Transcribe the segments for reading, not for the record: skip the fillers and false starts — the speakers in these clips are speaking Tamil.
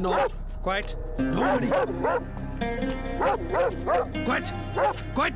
No, quiet. Nobody. Quiet. Quiet.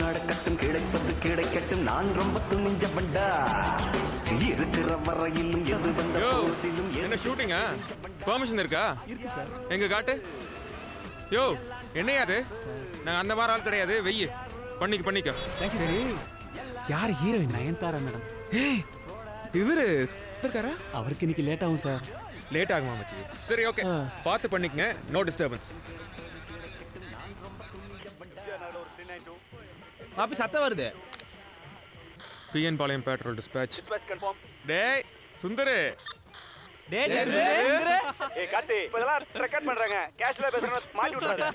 நடக்கட்டும் கிடைப்பது கிடைக்கட்டும் நான் ரொம்ப துணிஞ்சவன்டா இருக்கிற வரையிலும் எது வந்த போதிலும் என்ன ஷூட்டிங்கா பெர்மிஷன் இருக்கா? இருக்கு சார். எங்க காட்டு. யோ என்னையா அது? நாங்க அந்த மாதிரி ஆள் கிடையாது. வெய்ய பண்ணிக்க. Thank you. சரி, யார் ஹீரோயின்? நயன்தாரா மேடம். ஏய் இவரு இருக்காரா? அவருக்கு இன்னைக்கு லேட் ஆகும் சார். லேட் ஆகுமா மச்சி? சரி ஓகே, பார்த்து பண்ணிக்கங்க. No disturbance. அப்ப சத்தம் வருது. PN Palayam petrol dispatch. டேய் சுந்தரு. டேய் ஏய் கார்த்தி, இப்போதெல்லாம் ரெக்கார்ட் பண்றாங்க. கேஷ்ல பேசுறத மாட்டி விட்டுறாரு.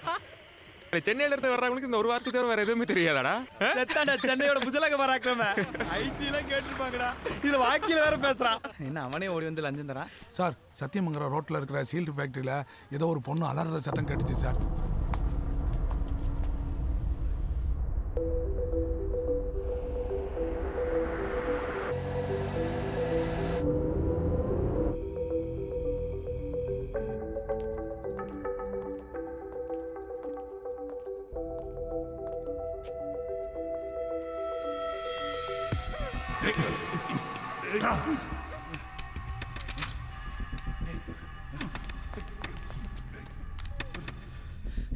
சென்னையில இருந்து வர்றவங்களுக்கு இந்த ஒரு வார்த்தை தவிர வேற எதுவுமே தெரியாதாடா? செத்தாடா சென்னையோட புஜலக பராக்கிரம. ஐச்சில கேட்டிருப்பாங்கடா. இதுல வாக்கில வேற பேசுறான். என்ன அவனே ஓடி வந்து லஞ்சம் தரான். சார், சத்தியமங்கலம் ரோட்ல இருக்கிற சீல்டு ஃபேக்டரியில ஏதோ ஒரு பொண்ணு அலறத சத்தம் கேட்டுச்சு சார்.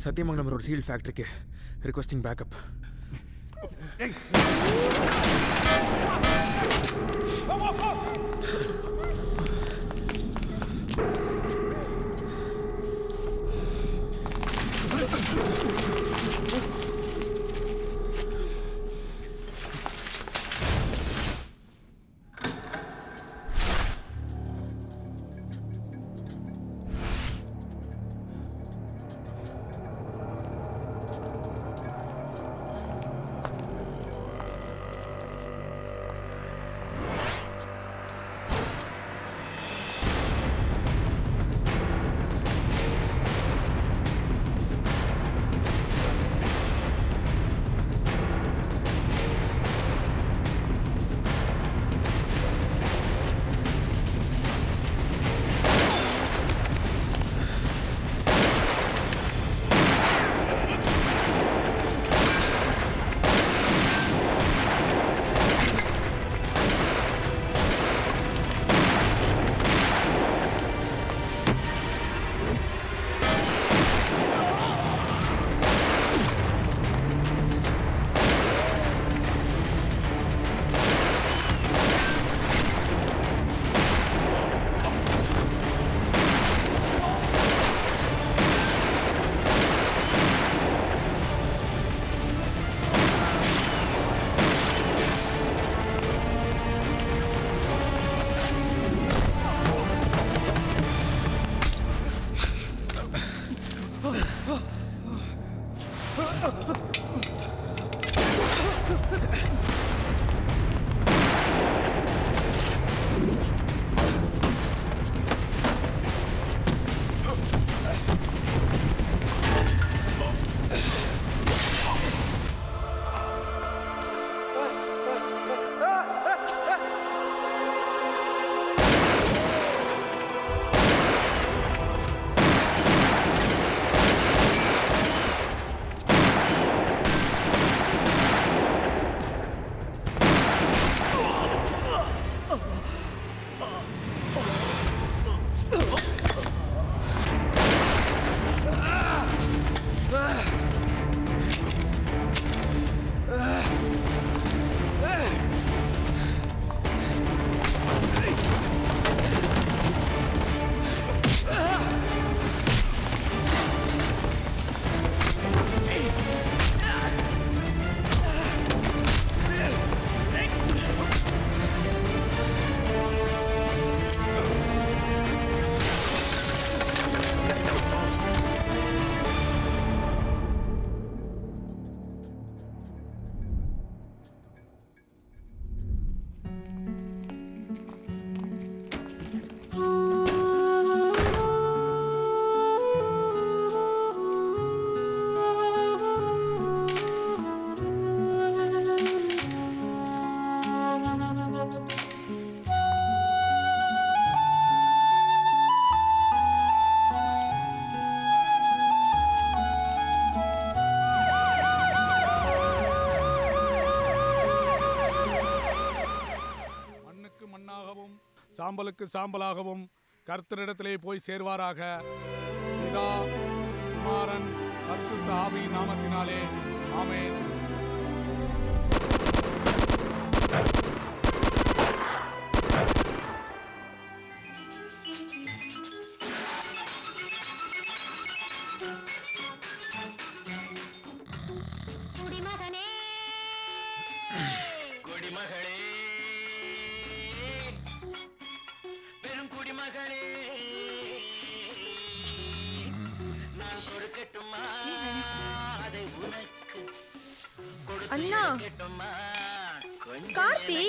சத்தியமங்கலம் ரோட் சீல்ட் ஃபேக்டரிக்கு ரிக்வெஸ்டிங் பேக்கப். சாம்பலுக்கு சாம்பலாகவும் கர்த்தரிடத்திலே போய் சேர்வாராக. பிதா, குமாரன், பரிசுத்த ஆவியின் நாமத்தினாலே ஆமென். குடிமகனே குடிமகளே பெரும் குடிமகளே நான் கொடுக்கட்டுமா அதை உனக்கு அண்ணா கொடுக்கட்டுமா கொஞ்சம் கார்த்தி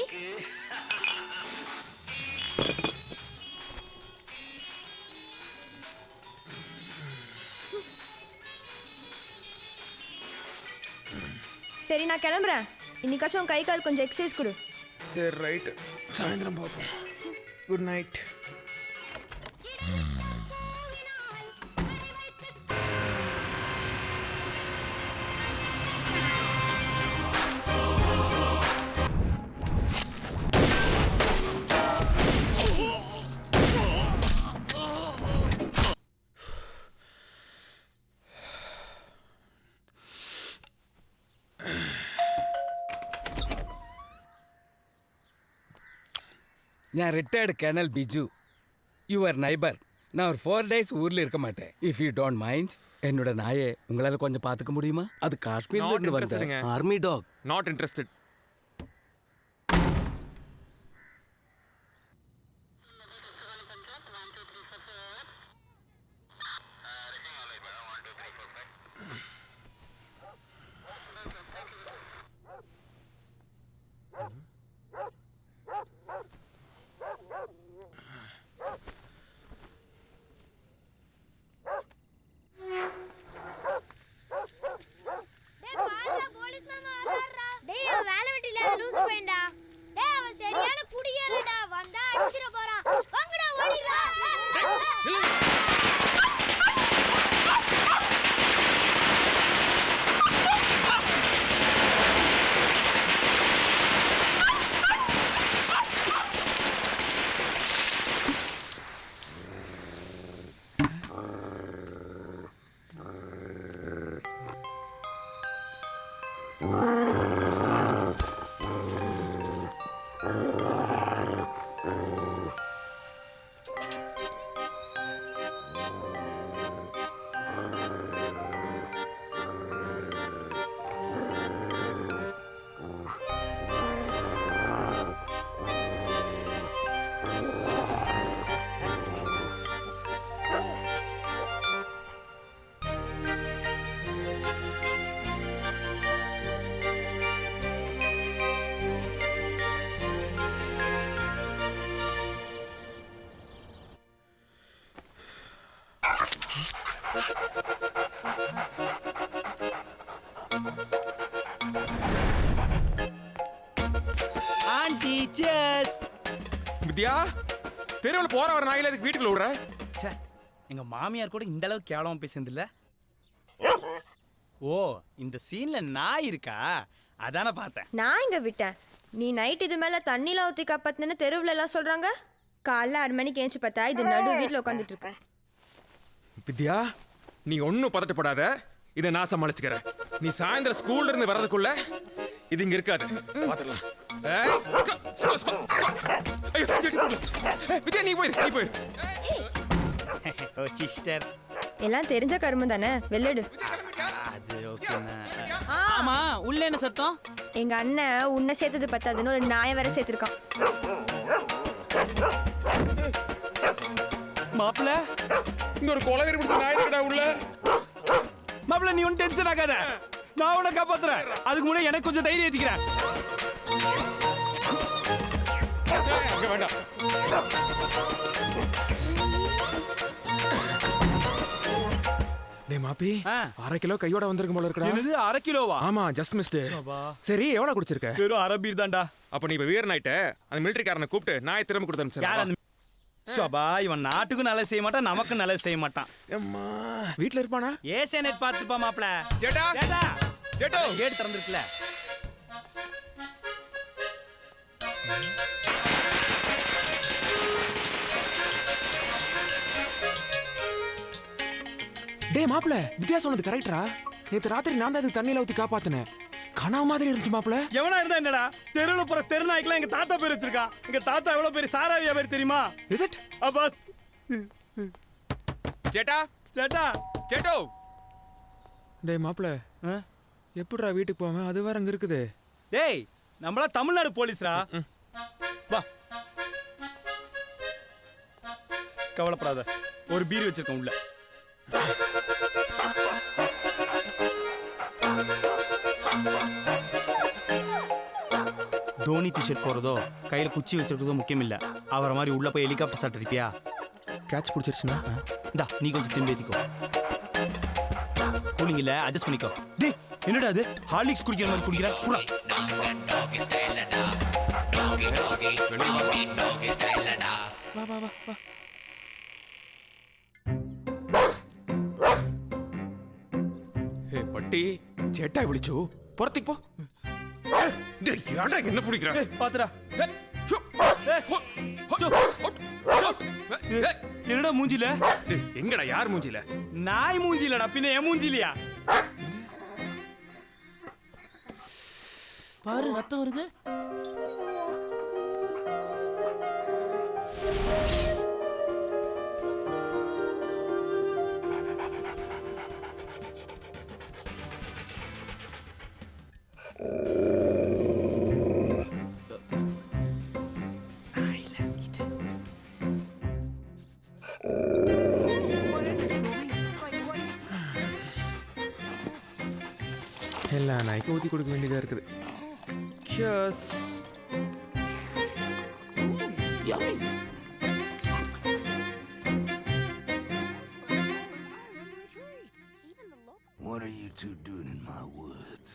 சரி நான் கிளம்புறேன். இன்னைக்காச்சும் கை கால் கொஞ்சம் எக்ஸசைஸ் கொடு. சரி ரைட்டு, சாயந்தரம் பார்ப்போம். Good night. நான் retired colonel Biju, your neighbour. நான் ஒரு 4 days ஊரில் இருக்க மாட்டேன். இஃப் யூ டோன்ட் மைண்ட், என்னோட நாயை உங்களால் கொஞ்சம் பார்த்துக்க முடியுமா? அது காஷ்மீர்ல இருந்து வந்த army dog. Not interested. Aunty cheers. Vidya, தெருவில் போற வர நாயில அதுக்கு வீட்டுக்குள்ள விடுற? ச்சே, எங்க மாமியார் கூட இந்த அளவுக்கு கேவலமா பேசுனது இல்ல. ஓ, இந்த சீன்ல நாய் இருக்கா? அதானே பார்த்தேன். நான் இங்க விட்டேன். நீ நைட் இது மேல தண்ணில ஊத்தி காப்பாத்துன்னு தெருவுல எல்லாம் சொல்றாங்க. காலைல 6 மணிக்கு ஏஞ்சி பார்த்தா இது நடு வீட்டுல உட்காந்துட்டு இருக்கேன். வித்யா, நீ ஒன்னும் பதட்டப்படாத, இதை நான் சமாளிச்சுக்கிறேன். நீ சாயந்தரம் ஸ்கூல்ல இருந்து வர்றதுக்குள்ள இது இங்க இருக்காது. பாத்துடலாம். வித்யா, நீ போயிரு. ஓ சிஸ்டர், எல்லாம் தெரிஞ்ச கருமம் தானே, வெள்ளடு. அது ஓகேண்ணா. ஆமா, உள்ள என்ன சத்தம்? எங்க அண்ணன் உன்னை சேர்த்தது பத்தாதுன்னு ஒரு நாயை வேற சேர்த்திருக்கான். மாப்பிள, இங்க ஒரு கொலவெறி பிடிச்ச நாய் இருக்கடா உள்ள. மாப்பிள நீ ஒன்னும் டென்ஷன் ஆகாத, நான் உன்னை காப்பாத்துறேன். அதுக்கு முன்னாடி எனக்கு கொஞ்சம் தைரியம் ஏத்திக்கிறேன். அங்க வேண்டாம். டேய் மாப்பி, 1/2 கிலோ கையோட வந்திருக்கும் போல இருக்கடா. என்னது 1/2 கிலோவா? ஆமா, ஜஸ்ட் மிஸ்ட். சரி, எவ்வளவு குடிச்சிருக்க? வெறும் 1/2 பீர் தான்டா. அப்ப நீ இப்ப வீரன் ஆயிட்ட. அந்த மிலிட்டரிக்காரனை கூப்பிட்டு நாயை திரும்ப கொடுத்து யார் அனுப்பிச்சிரு. அந்த சோபா? இவன் நாட்டுக்கும் நல்லது செய்ய மாட்டான், நமக்கும் நல்லது செய்ய மாட்டான். அம்மா, வீட்ல இருப்பானா? ஏசியா நெட் பார்த்துப்பா மாப்பிள. Jeddah, Jeddah, ஜெட்டோ, gate திறந்துருக்குல. டேய் மாப்ள வித்யா சொன்னது கரெக்டா? நேத்து ராத்திரி நான் தான் தண்ணியில ஊத்தி காப்பாத்தினேன். கனவு மாதிரி இருந்துச்சு மாப்ள. எவனா இருந்தா என்னடா? தெருவுல போற தெருநாய்க்கெல்லாம் எங்க தாத்தா பேர் வச்சிருக்கா. எங்க தாத்தா எவ்வளவு பெரிய சாரா வியாபாரி தெரியுமா? Is it? அப்பாஸ். சேட்டா சேட்டா. சேட்டோ. டேய் மாப்ள எப்படிடா வீட்டுக்கு போவேன்? அது வேற அங்க இருக்குது. டேய் நம்மளா தமிழ்நாடு போலீஸ்ரா. வா. கவலைப்படாத, ஒரு பீர் வச்சிருக்கேன் உள்ள. தோனி டிஷர்ட் போறதோ கையில குச்சி வச்சிருக்கிறதோ முக்கியம் இல்ல. அவரை மாதிரி உள்ள போய் ஹெலிகாப்டர் ஷாட் அடிப்பியா? கேட்ச் பிடிச்சிருச்சுனா இந்தா நீ கொஞ்சம் திம்பேத்திக்கோ. கூலிங் இல்ல, அட்ஜஸ்ட் பண்ணிக்கோ. டேய் என்னடா அது? ஹார்லிக்ஸ் குடிக்கிற மாதிரி குடிக்கிற? புறா. வா வா வா வா. ஹே பட்டி, சேட்டா விളിച്ചു. புறத்துக்கு போ. டேய் யாரடா என்ன பிடிக்குற? ஏய் பாத்துடா. என்னடா மூஞ்சில? எங்கடா யார் மூஞ்சில? நாய் மூஞ்சிலடா, பின்ன என் மூஞ்சிலியா? பாரு ரத்தம் வருது. எல்லா நாய்க்கு ஊற்றி கொடுக்க வேண்டியதாக இருக்குது. Cheers. What are you two doing in my woods?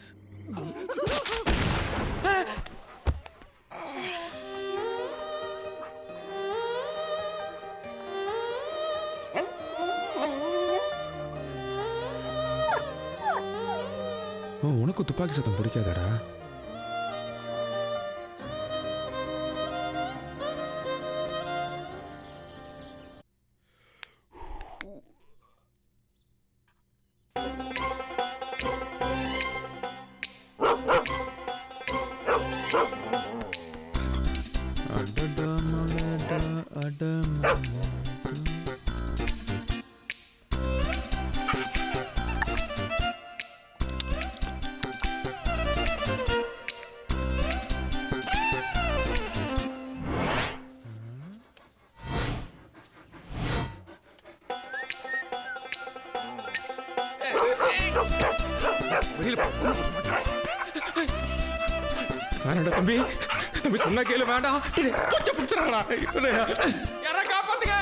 உனக்கு துப்பாக்கி சத்தம் பிடிக்காதடா? வேணாடா தம்பி, தம்பி சொன்னா கேளு, வேண்டாம். கொஞ்சம் பிடிச்சிடா. யாரா காப்பாத்துங்க.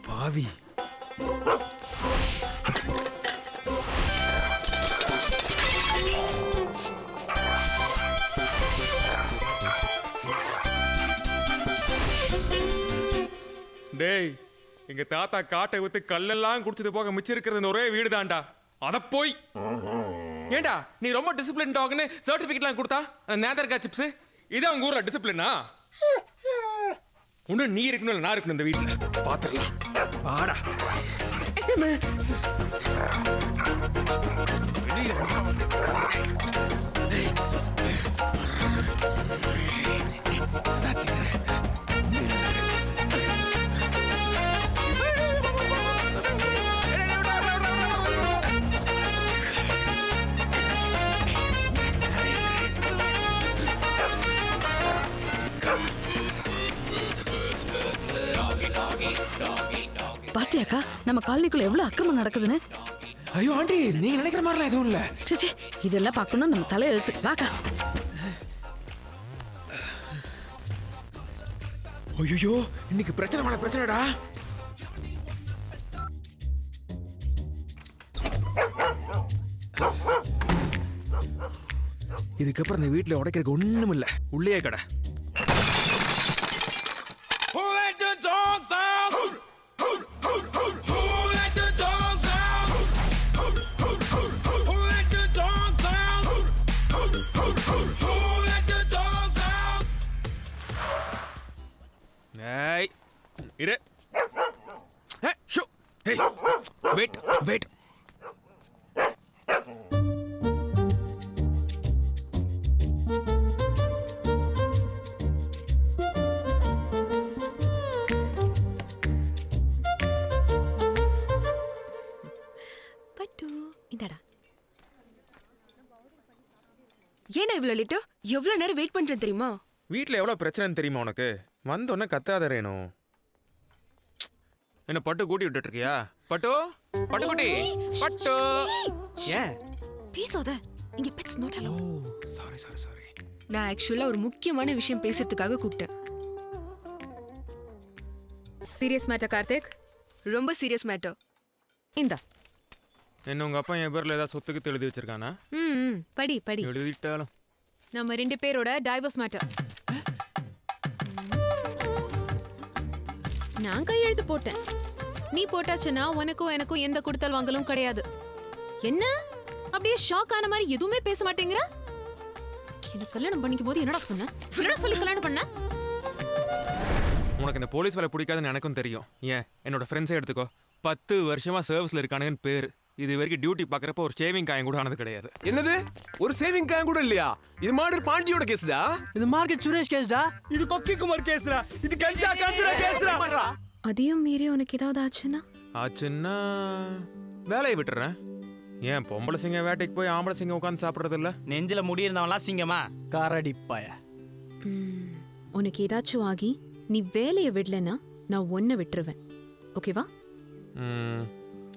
பாவி. டேய் எங்க தாத்தா காட்டை வித்து கல்லெல்லாம் குடிச்சது போக மிச்சம் இருக்கிறது ஒரே வீடு தான்டா. அத போய் ஏண்டா நீ ரொம்ப டிசிப்ளின் டாக்னு சர்டிபிகேட்லாம் கொடுத்தா நேதர்கா சிப்ஸ் இதான் உங்க ஊர்ல டிசிப்ளினா? ஒண்ணு நீ இருக்கணும் இல்ல நான் இருக்கணும் இந்த வீட்டுல. பாத்துடலாம் வாடா. பாத்தியாக்கா நம்ம காலனிக்குள்ள எவ்வளவு அக்கிரமம் நடக்குதுன்னு? ஐயோ ஆண்டி, நீங்க நினைக்கிற மாதிரிலாம் எதுவும் இல்ல. சே இதெல்லாம் பார்க்கணும் நம்ம தலையெழுத்து. வாக்கா. ஐயோ இன்னைக்கு பிரச்சனை மேல பிரச்சனைடா. இதுக்கப்புறம் இந்த வீட்டுல உடைக்கிறதுக்கு ஒண்ணும் இல்ல, உள்ளே கடை. ஏய் இரு. ஷோ ஹே வெயிட் வெயிட். பட்டு இந்தடா. ஏன்னா இவ்வளோ லேட்டு? எவ்வளோ நேரம் வெயிட் பண்ணுறேன் தெரியுமா? வீட்டில் எவ்வளோ பிரச்சனைன்னு தெரியுமா உனக்கு? வந்தோடனே கத்தாத ரேணு. என்ன பட்டு கூட்டி விட்டுட்டு இருக்கியா? பட்டு பட்டுக்குட்டி பட்டு. ஏன் பேசாத, இங்க pets not allow. Sorry sorry sorry. நான் ஆக்சுவலா ஒரு முக்கியமான விஷயம் பேசுறதுக்காக கூப்பிட்டேன். Serious matter Karthik. ரொம்ப சீரியஸ் மேட்டர். இந்தா. என்ன உங்க அப்பா என் பேர்ல ஏதாவது சொத்துக்கு எழுதி வச்சிருக்கானா? படி படி. எழுதிட்டாலும் நம்ம 2 பேரோட டைவர்ஸ் மேட்டர். நான் கையெழுத்து போட்டேன். நீ போட்டாச்சுன்னா உனக்கும் எனக்கும் எந்த கொடுத்தல் வாங்கலும் கிடையாது. என்ன அப்படியே ஷாக் ஆன மாதிரி எதுவுமே பேச மாட்டேங்கிற? என்ன கல்யாணம் பண்ணிக்கும் போது என்னடா சொன்ன? என்னடா சொல்லி கல்யாணம் பண்ண? உனக்கு இந்த போலீஸ் வேலை பிடிக்காதுன்னு எனக்கும் தெரியும். ஏன் என்னோட ஃப்ரெண்ட்ஸே எடுத்துக்கோ, 10 வருஷமா சர்வீஸ்ல இருக்கானுங்கன்னு பேரு. இது வரைக்கும் டியூட்டி பாக்குறப்ப ஒரு ஷேவிங் காயம் கூட ஆனது கிடையாது. என்னது? ஒரு சேவிங் காயம் கூட இல்லையா? இது மாதிரி பாண்டியோட கேஸ்டா? இது மார்க்கெட் சுரேஷ் கேஸ்டா. இது கொக்கி குமார் கேஸ்ரா. இது கஞ்சா காஞ்சரா கேஸ்ரா. அதையும் மீறி உனக்கு ஏதாவது ஆச்சுன்னா? ஆச்சுன்னா வேலையை விட்டுறேன். ஏன் பொம்பளை சிங்கம் வேட்டைக்கு போய் ஆம்பளை சிங்கம் உட்காந்து சாப்பிட்றது இல்ல? நெஞ்சில முடி இருந்தவன்லாம் சிங்கமா? காரடிப்பாய. உனக்கு ஏதாச்சும் ஆகி நீ வேலையை விடலன்னா நான் ஒன்ன விட்டுருவேன். ஓகேவா?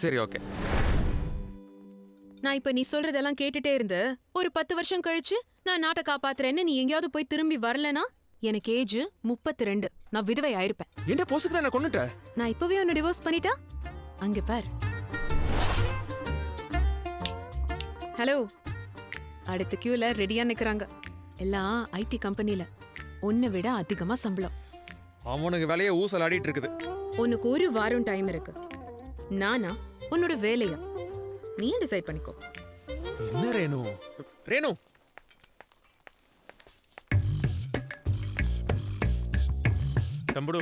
சரி ஓகே. நான் இப்ப நீ சொல்றதெல்லாம் கேட்டுட்டே இருந்து ஒரு 10 வருஷம் கழிச்சு நான் நாட்டை காப்பாத்துறேன்னு நீ எங்கேயாவது போய் திரும்பி வரலனா எனக்கு ஏஜ் 32. நான் விதவை ஆயிருப்பேன். என்ன போசுக்கு தான் கொண்டுட்ட? நான் இப்பவே உன்னை டிவோர்ஸ் பண்ணிட்டா அங்க பார். ஹலோ, அடுத்த கியூல ரெடியா நிக்கிறாங்க. எல்லாம் ஐடி கம்பெனில. உன்னை விட அதிகமா சம்பளம். அவனுக்கு வேலையை ஊசல் ஆடிட்டு இருக்குது. உனக்கு 1 வாரம் டைம் இருக்கு. நானா உன்னோட வேலையா நீ டிசைட் பண்ணிக்கோ. என்ன ரேணு? ரேணு தம்புடு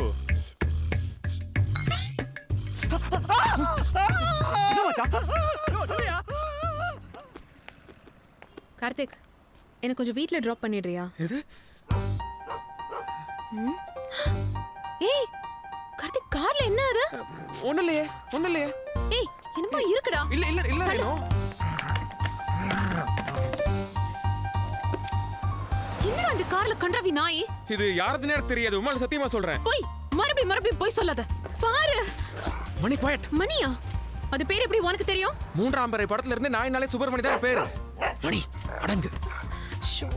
கார்த்திக், எனக்கு கொஞ்சம் வீட்ல டிராப் பண்ணிடுறியா? எது? ஏய் கார்த்திக், கார்ல என்ன அது? ஒண்ணு இல்லையே. ஏய் என்னமா இருக்குடா? இல்ல ரேணு. என்னடா அந்த கார்ல கண்டவி நாய்? இது யாரதுன்னு எனக்கு தெரியாது. உமால சத்தியமா சொல்றேன். போய் மறுபடியும் போய் சொல்லாத. பாரு மணி குவைட். மணியா? அது பேர் எப்படி உனக்கு தெரியும்? 3ஆம் பிறை படத்துல இருந்து நாயினாலே சுப்பிரமணி தான் பேரு. மணி அடங்கு. ஷோ,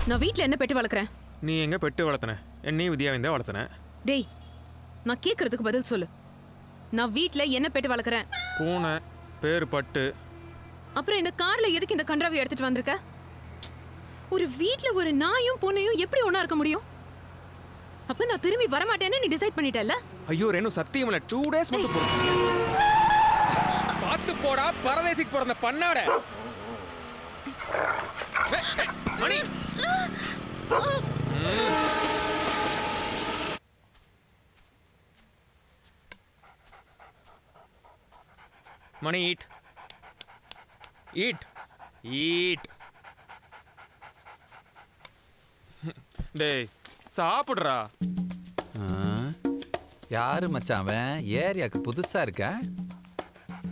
நான் வீட்ல என்ன பெட்டு வளர்க்கறேன்? நீ எங்க பெட்டு வளர்த்தன? என்னை வித்யாவிந்தா வளர்த்தன. டேய், நான் கேக்குறதுக்கு பதில் சொல்லு. நான் வீட்ல என்ன பெட்டு வளர்க்கறேன்? பூனை, பேரு பட்டு. அப்புறம் இந்த கார்ல எதுக்கு இந்த கன்றாவை எடுத்துட்டு வந்திருக்க? ஒரு வீட்ல ஒரு நாயும் பூனையும் எப்படி ஒண்ணா இருக்க முடியும்? அப்ப நான் திரும்பி வர மாட்டேன்னு நீ டிசைட் பண்ணிட்டல்ல? ஐயோ ரேணு, சத்தியம் இல்ல. 2 days மட்டும் போ. பாத்து போடா, பரதேசிக்கு பிறந்த பண்ணாட. மணி மணி ஈட். டேய் சாப்பிடுறா. யாரு மச்சான் அவன்? ஏரியாக்கு புதுசா இருக்க?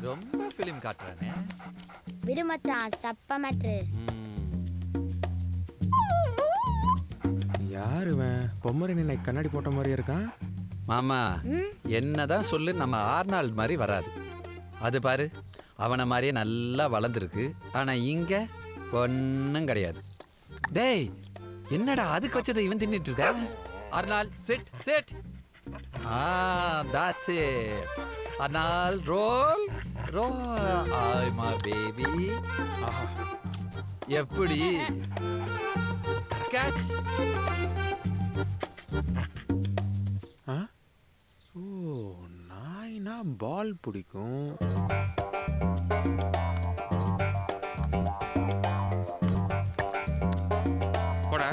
ரொம்ப ஃபிலிம் காட்டுறானே. விடு மச்சான், சப்ப மேட்ரு. யாருவன்? பொம்மரின் இன்னைக்கு கண்ணாடி போட்ட மாதிரி இருக்கான். மாமா, என்னதான் சொல்லு, நம்ம ஆர்னால்ட் மாதிரி வராது. அது பாரு, அவனை மாதிரியே நல்லா வளர்ந்துருக்கு. ஆனா இங்க ஒன்னும் கிடையாது. டேய், என்னடா அதுக்கு வச்சதை இவன் தின்னுட்டு இருக்க? Arnold sit sit. That's it. Arnold roll roll. ஆமா பேபி. எப்படி கேட்ச்? ஓ, நாய்னா பால் பிடிக்கும். போடா.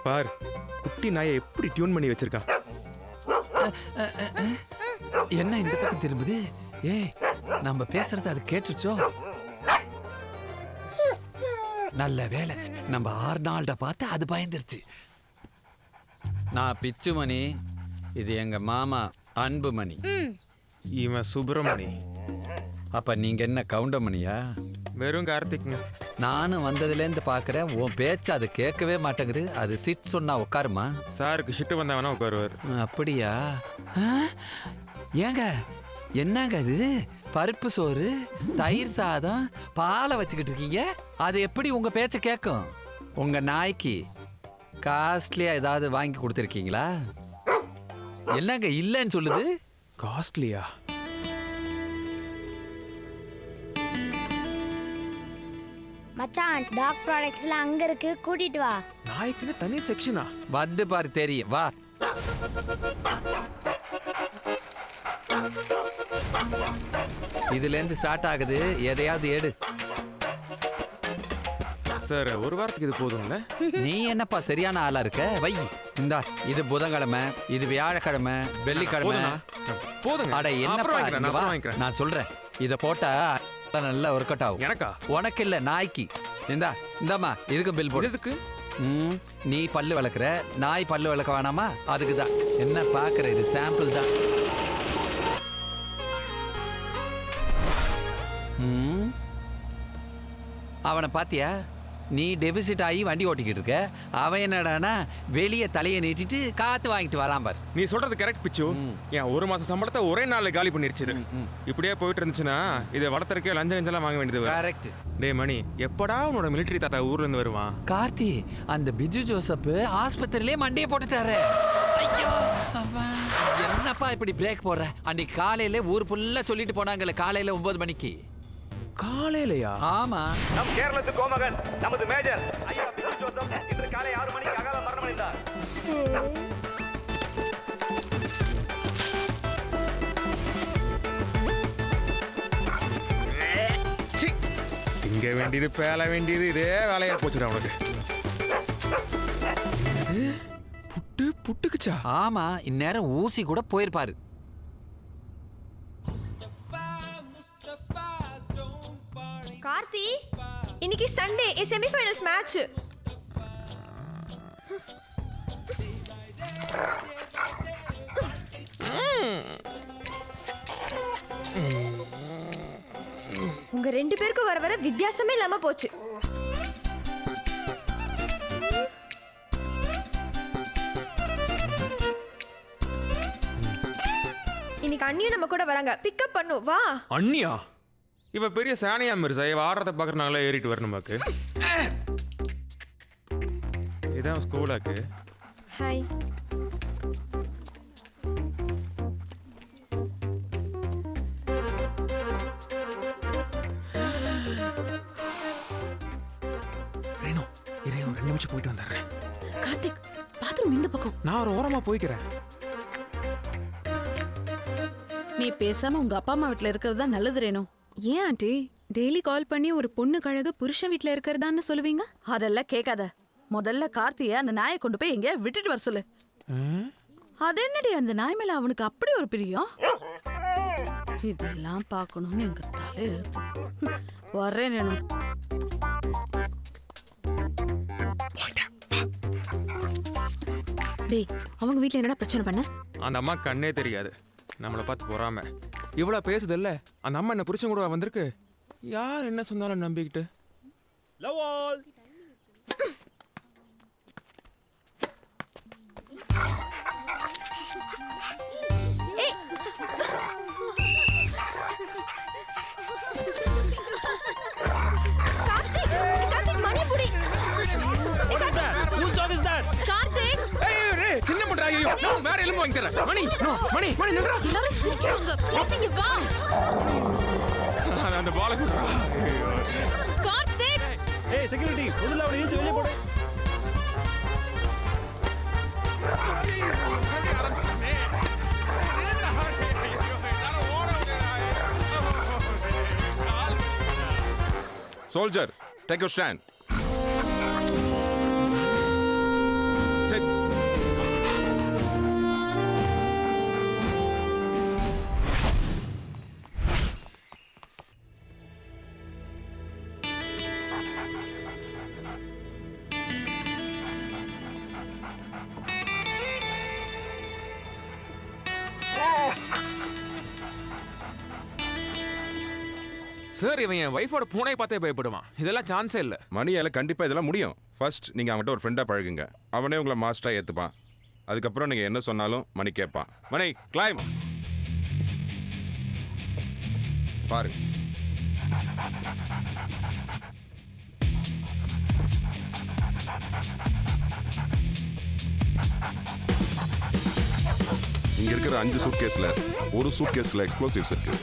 பார், குட்டி நாயை எப்படி டியூன் பண்ணி வச்சிருக்கான். என்ன இந்த பக்கம் திரும்புது? ஏய், நம்ம பேசுறது அது கேட்டுச்சோ? நல்ல வேலை, நம்ம ஆர்னால்ட பார்த்து அது பயந்துருச்சு. நான் பிச்சுமணி, இது எங்க மாமா அன்புமணி. இவன் சுப்பிரமணி. அப்ப நீங்க என்ன கவுண்டமணியா? வெறும் கார்த்திக்ங்க. நானும் வந்ததுலேருந்து பார்க்குறேன், உன் பேச்சு அது கேட்கவே மாட்டேங்குது. அது சிட் சொன்னா உட்காருமா? சாருக்கு ஷிட்டு வந்தவனா உட்காருவார். அப்படியா? ஏங்க, என்னங்க இது? பருப்பு சோறு, தயிர் சாதம், பாலை வச்சுக்கிட்டு இருக்கீங்க. அது எப்படி உங்க பேச்ச கேட்கும்? உங்க நாய்க்கு காஸ்ட்லியா ஏதாவது வாங்கி கொடுத்துருக்கீங்களா? என்னங்க இல்லைன்னு சொல்லுது? காஸ்ட்லியா? மச்சான் டாக் ப்ராடக்ட்ஸ்லாம் அங்க இருக்கு, கூட்டிட்டு வா. நாய்க்குன்னு தனி செக்ஷனா? வந்து பாரு, தெரியும், வா. இதுலேருந்து ஸ்டார்ட் ஆகுது, எதையாவது எடு. சார், ஒரு வாரத்துக்கு இது போதும்ல? நீ என்னப்பா சரியான ஆளா இருக்க? வை, இந்தா. இது புதன்கிழமை, இது வியாழக்கிழமை, வெள்ளிக்கிழமை. போதுங்க. அட என்னப்பா, நான் சொல்றேன், இத போட்டா நல்லா ஒர்க் அவுட் ஆகும். எனக்கா? உனக்கு இல்ல, நாய்க்கு. இந்தாம்மா, இதுக்கு பில் போடு. எதுக்கு? நீ பல்லு விளக்குற, நாய் பல்லு விளக்க வேணாமா? அதுக்கு தான். என்ன பாக்குற, இது சாம்பிள் தான். அவனை பாத்தியா? நீ டெபிசிட் ஆகி வண்டி ஓட்டிக்கிட்டு இருக்க, அவன் என்னடானா வெளியே தலையை நீட்டிட்டு காத்து வாங்கிட்டு வரான் பார். நீ சொல்றது கரெக்ட் பிச்சு. என் ஒரு மாசம் சம்பளத்தை ஒரே நாள்ல காலி பண்ணிருச்சு. இப்படியே போயிட்டு இருந்துச்சுன்னா இதை வளர்த்துறக்கே லஞ்சம் வாங்க வேண்டியது. கரெக்ட். டே மணி, எப்படா உன்னோட மிலிட்டரி தாத்தா ஊர்ல இருந்து வருவான்? கார்த்தி, அந்த பிஜு ஜோசப் ஆஸ்பத்திரியிலே மண்டையை போட்டுட்டாரு. என்னப்பா இப்படி பிரேக் போடுற? அன்னைக்கு காலையில ஊர் ஃபுல்லா சொல்லிட்டு போனாங்கல்ல, காலையில 9 மணிக்கு. காலையிலயா? ஆமா. நம் கேரளத்து கோமகன் நமது மேஜர் ஐயா பிச்சு ஜோசப் இன்று காலை 6 மணிக்கு அகால மரணமடைந்தார். இங்க வேண்டியது பேல வேண்டியது இதே வேலையா போச்சுடா உனக்கு. புட்டுக்குச்சா? ஆமா, இந்நேரம் ஊசி கூட போயிருப்பாரு. கார்த்தி, இன்னைக்கு சண்டே, செமிஃபைனல்ஸ் மேட்ச். உங்க 2 பேருக்கும் வர வித்தியாசமே இல்லாம போச்சு. இன்னைக்கு அண்ணியும் நம்ம கூட வராங்க, பிக்கப் பண்ணு, வா. அண்ணியா? இவ பெரிய சானியா மிர்சா. இவ ஆடுறத பார்க்குற நாங்களே ஏறிட்டு வரணுமாக்கு. இதான் ஸ்கூலாக்கு. ஹாய். ரேணு, இரு, ஒரு 2 நிமிஷம் போயிட்டு வந்துடுறேன். கார்த்திக், பாத்ரூம் இந்த பக்கம். நான் ஒரு ஓரமா போய்க்கிறேன். நீ பேசாம உங்க அப்பா அம்மா வீட்டுல இருக்கிறது தான் நல்லது ரேணு. ஏன் ஆண்டி டெய்லி கால் பண்ணி ஒரு பொண்ணு கழகு புருஷன் வீட்ல இருக்கிறதான்னு சொல்லுவீங்க? அதெல்லாம் கேட்காத. முதல்ல கார்த்திய அந்த நாயை கொண்டு போய் எங்கேயா விட்டுட்டு வர சொல்லு. அது என்னடி, அந்த நாய் மேல அவனுக்கு அப்படி ஒரு பிரியம்? இதெல்லாம் பார்க்கணும்னு எங்க தலை எழுத்து. வர்றேன் ரேணு. டேய், அவங்க வீட்ல என்னடா பிரச்சனை பண்ண? அந்த அம்மா கண்ணே தெரியாது, நம்மளை பார்த்து போறாம இவ்வளோ பேசுதில்ல. அந்த அம்மா என்ன புருஷன் கூட வந்திருக்கு. யார் என்ன சொன்னாலும் நம்பிக்கிட்டு. Love all. எலும்பு வாங்கி தரேன். மணி மணி மணி நின்றா. எல்லாரும் சிரிக்கிறாங்க. ப்ளீஸ் இங்க வா. அந்த பால குடுறா. கார்த்திக். ஏய் செக்யூரிட்டி, முதல்ல அவனை இழுத்து வெளியே போடு. Soldier, take your stand. Sit. Sir இவன் என் வைஃபோட பூனை பார்த்தே பயப்படுவான். இதெல்லாம் சான்ஸே இல்லை. மணியால கண்டிப்பா இதெல்லாம் முடியும். ஃபர்ஸ்ட் நீங்க அவன்கிட்ட ஒரு ஃப்ரெண்டா பழகுங்க. அவனே உங்களை மாஸ்டரா ஏத்துப்பான். அதுக்கப்புறம் நீங்க என்ன சொன்னாலும் மணி கேட்பான். மணி கிளைம். பாரு. இங்க இருக்கிற 5 சூட்கேஸ்ல ஒரு சூட்கேஸ்ல எக்ஸ்ப்ளோசிவ்ஸ் இருக்கு.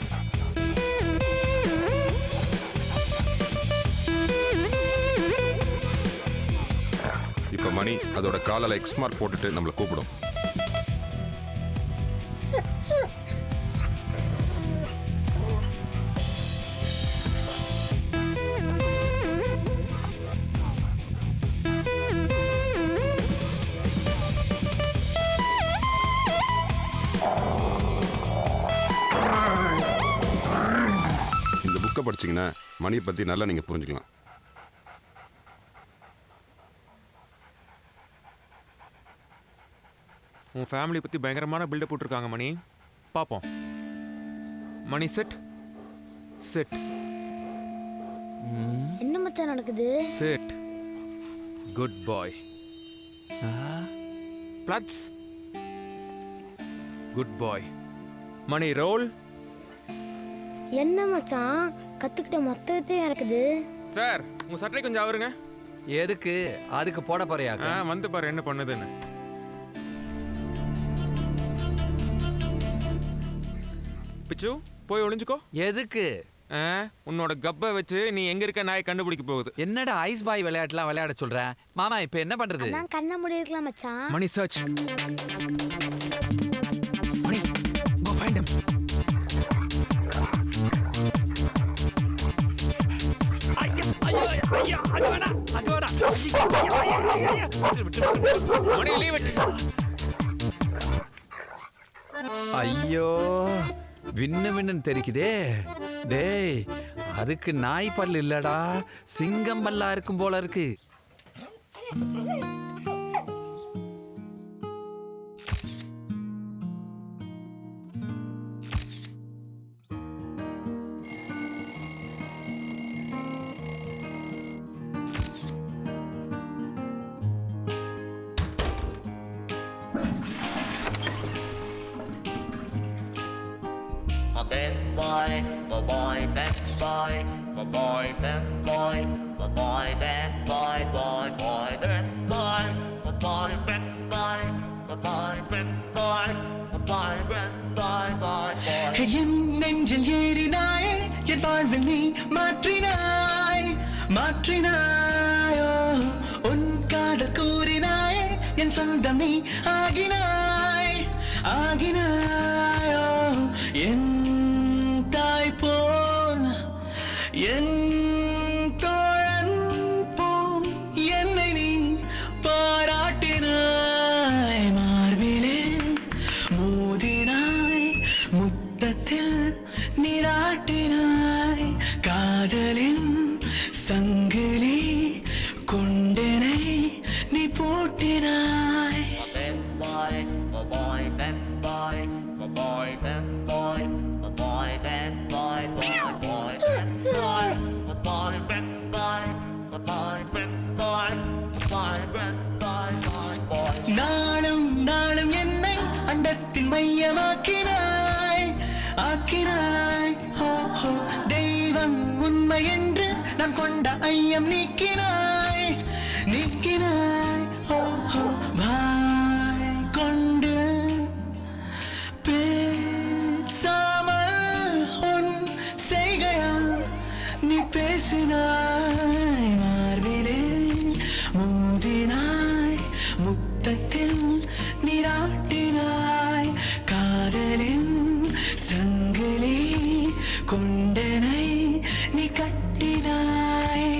இப்ப மணி அதோட காலால எக்ஸ் மார்க் போட்டுட்டு நம்மளை கூப்பிடும். இந்த புக்கை படிச்சீங்கன்னா மணியை பத்தி நல்லா நீங்க புரிஞ்சுக்கலாம். உன் ஃபேமிலி பற்றி பயங்கரமான பில்டப் போட்டிருக்காங்க மணி. பார்ப்போம். மணி செட் செட். என்ன மச்சான் நடக்குது? செட். குட் பாய். பிளட்ஸ். குட் பாய். மணி ரோல். என்ன மச்சான் கத்துக்கிட்ட மொத்த வித்தையும் இருக்குது. சார் உங்க சட்டை கொஞ்சம் அவருங்க. எதுக்கு? அதுக்கு போட போறியா? வந்து பாரு என்ன பண்ணுதுன்னு. பிச்சு போய் ஒளிஞ்சுக்கோ. எதுக்கு? உன்னோட கப்பை வச்சு நீ எங்க இருக்க நாயை கண்டுபிடிக்க போகுது. என்னடா ஐஸ் பாய் விளையாட்டுலாம் விளையாட சொல்ற? மாமா இப்ப என்ன பண்றது? நான் கண்ண மூடி இருக்கலாம் மச்சான். Mani search. Mani go find him. Mani leave it. ஐயோ விண்ணு விண்ணுன்னு தெரிக்குதே. டேய் அதுக்கு நாய் பல் இல்லடா, சிங்கம் பல்லா இருக்கும் போல இருக்கு. என் நெஞ்சில் ஏறினாயே, என் வாழ்வில் நீ மாற்றினாய் மாற்றினாயோ. உன் காதல் கூறினாயே, என் சொந்தம் நீ ஆகினாய் ஆகினாயோ. என் தாய் போல் என் தோழன் போல் என்னை நீ பாராட்டினாய். மார்பிலே மோதினாய், முத்தத்தில் நீராட்டினாய். காதலின் சங்கிலி கொண்டனை நீ பூட்டினாய். நாளும் நாளும் என்னை அண்டத்தின் மையமாக்கினாய் ஆக்கினாய். தெய்வம் உண்மை என்று நான் கொண்ட ஐயம் நீக்கினாய் நீக்கினாய். வாய் கொண்டு பேசினாய் மார்பிலே மோதினாய் முத்தத்தில் நீராட்டினாய் காதலின் சங்கிலி கொண்டனை நீ கட்டினாய்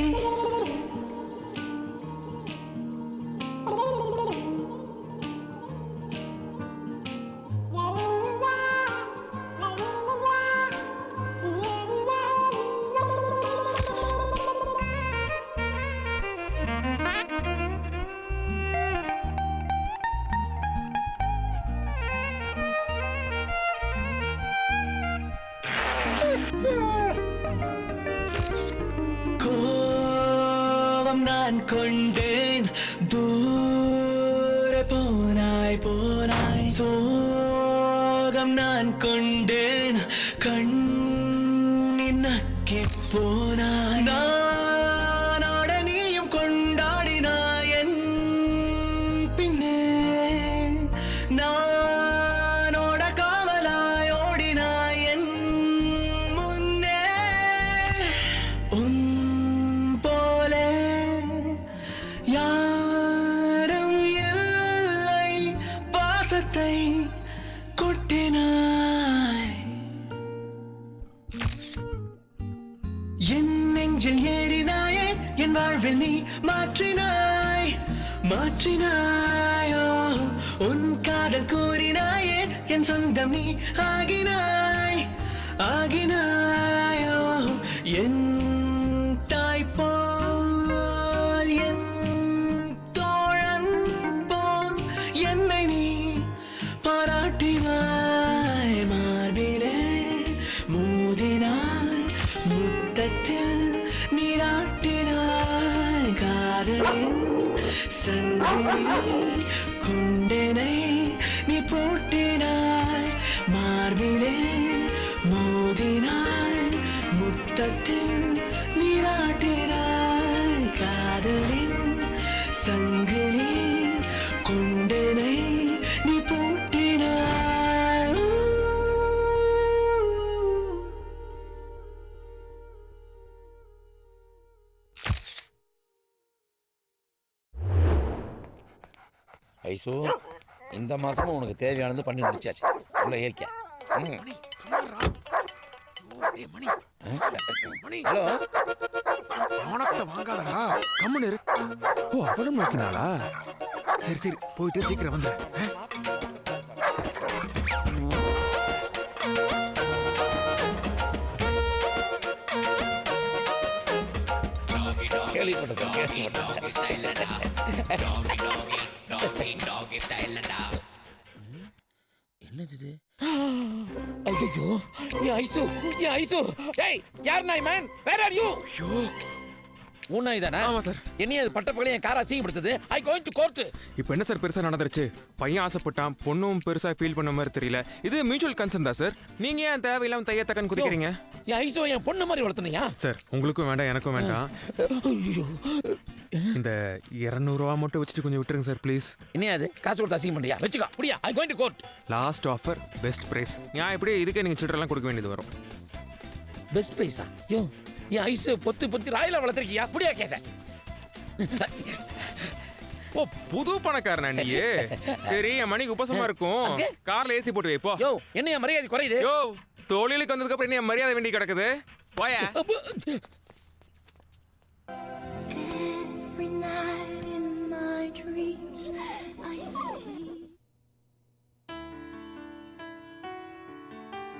கோபம் நான் கொண்டேன் தூர போனாய் போனாய் சோகம் நான் கொண்டேன் கண்ணின் நக்கி போனாய் நானோட நீயும் கொண்டாடினாய் என் பின்னே நானோட காவலாய் ஓடினாய் என் முன்னே உன் போலே யாரும் இல்லை பாசத்தை கொட்டினாய் என் நெஞ்சில் ஏறினாயே என் வாழ்வில் நீ மாற்றினாய் மாற்றினாயோ உன் காதல் கூறினாயே என் சொந்தம் நீ ஆகினாய் ஆகினாயோ என் தாய் போல் என் தோழன் போல் என்னை நீ பாராட்டினாய் மார்பிலே மோதினாய் முத்தத்தில் நீராட்டினாய் காதலின் சங்கிலி கொண்டனை நீ பூட்டினாய் மார்பிலே மோதினாய் முத்தத்தில் நீராட்டினாய் காதலின் சங்கிலி கொண்டனை நீ பூட்டினாய் ஐசு இந்த மாசமும் உனக்கு தேவையானது பண்ணி முடிச்சாச்சு உள்ள ஏறிக்க ஹலோ அவனத்தை வாங்காதடா கம்முன்னு இரு ஓ அவனும் நோக்கினாளா சரி சரி போயிட்டு சீக்கிரம் வந்து கேள்விப்பட்ட சார் கேள்விப்பட்ட சார் என்னது இது ஐயோ ஏன் ஐசு ஏன் ஐசு ஏய் யார் நாய் மேன் வேர் ஆர் யூ ஐயோ உன் நாய் தானே ஆமா சார் என்னைய அது பட்ட பகல என் காரை அசிங்கப்படுத்துது ஐ கோயிங் டு கோர்ட் இப்போ என்ன சார் பெருசா நடந்துருச்சு பையன் ஆசைப்பட்டான் பொண்ணும் பெருசா ஃபீல் பண்ண மாதிரி தெரியல இது மியூச்சுவல் கன்சர்ன் தான் சார் நீங்க ஏன் தேவையில்லாம தையத்தக்கன்னு குதிக்கிறீங்க என் ஐசோ என் பொண்ணு மாதிரி வளர்த்தனியா சார் உங்களுக்கும் வேண்டாம் எனக்கும் வேண்டாம் இந்த 200 ரூபா மட்டும் வச்சுட்டு கொஞ்சம் விட்டுருங்க சார் ப்ளீஸ் என்ன அது காசு கொடுத்து அசிங்கம் பண்ணியா வச்சுக்கோ அப்படியா I going to court last offer best price நான் எப்படி இதுக்கே நீங்க சில்லறலாம் கொடுக்க வேண்டியது வரும் பெஸ்ட் பிரைஸா யோ என் ஐசு பொத்து பொத்து ராயில வளர்த்துருக்கியா அப்படியா கேச ஓ புது பணக்காரனா நீ சரி என் மணிக்கு உபசமா இருக்கும் கார்ல ஏசி போட்டு வை போ யோ என்ன மரியாதை குறையுது யோ தோழிலுக்கு வந்ததுக்கு அப்புறம் என்ன மரியாதை வேண்டி கிடக்குது போயா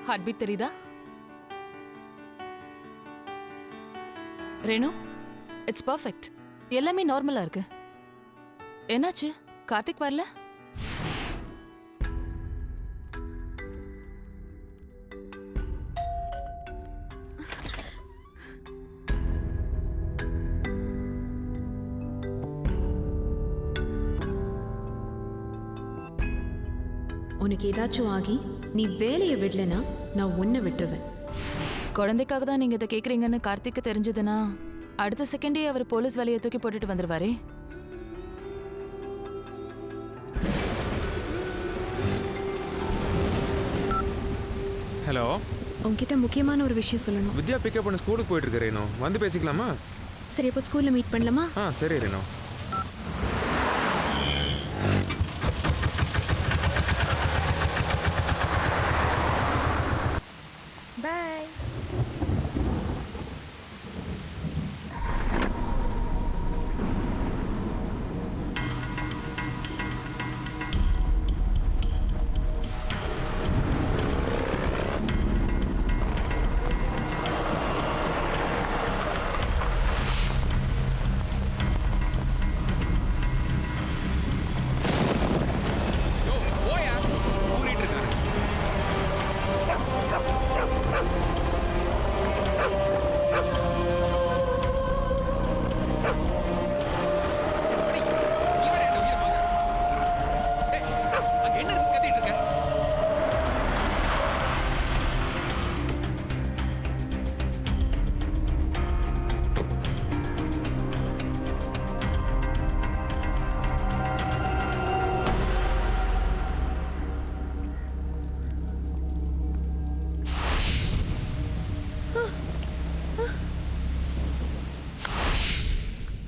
ஹார்ட் பீட் தெரியுதா ரேணு இட்ஸ் பர்ஃபெக்ட் எல்லாமே நார்மலா இருக்கு என்னாச்சு கார்த்திக் வரல உனக்கு ஏதாச்சும் ஆகி நீ வேலையை விடலனா நான் உன்னை விட்டுருவேன். குழந்தைக்காக தான் நீங்க இதை கேக்குறீங்கன்னு கார்த்திக்கு தெரிஞ்சதுன்னா அடுத்த செகண்டே அவர் போலீஸ் வேலையை தூக்கி போட்டுட்டு வந்துருவாரே. ஹலோ உன்கிட்ட முக்கியமான ஒரு விஷயம் சொல்லணும். வித்யா பிக்கப் பண்ண ஸ்கூலுக்கு போயிட்டு இருக்கு ரேணு. வந்து பேசிக்கலாமா? சரி, அப்போ ஸ்கூல்ல மீட் பண்ணலாமா? சரி ரேணு. பை.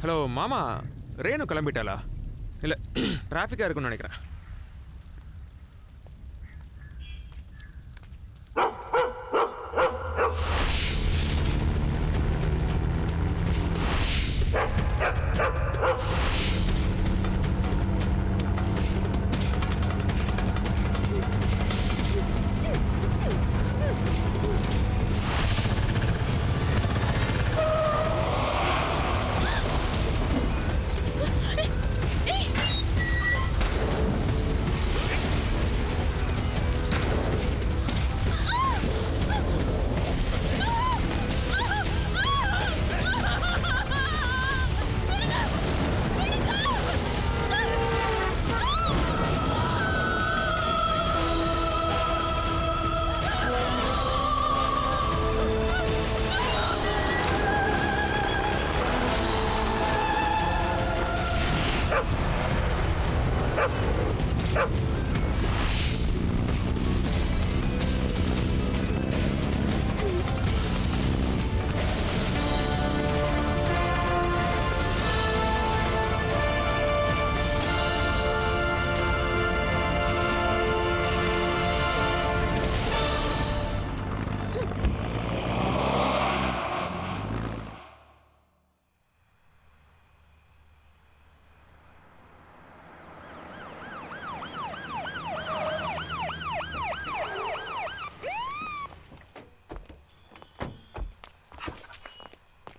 ஹலோ மாமா, ரேணு கிளம்பிட்டாளா? இல்லை டிராஃபிக்காக இருக்குன்னு நினைக்கிறேன்.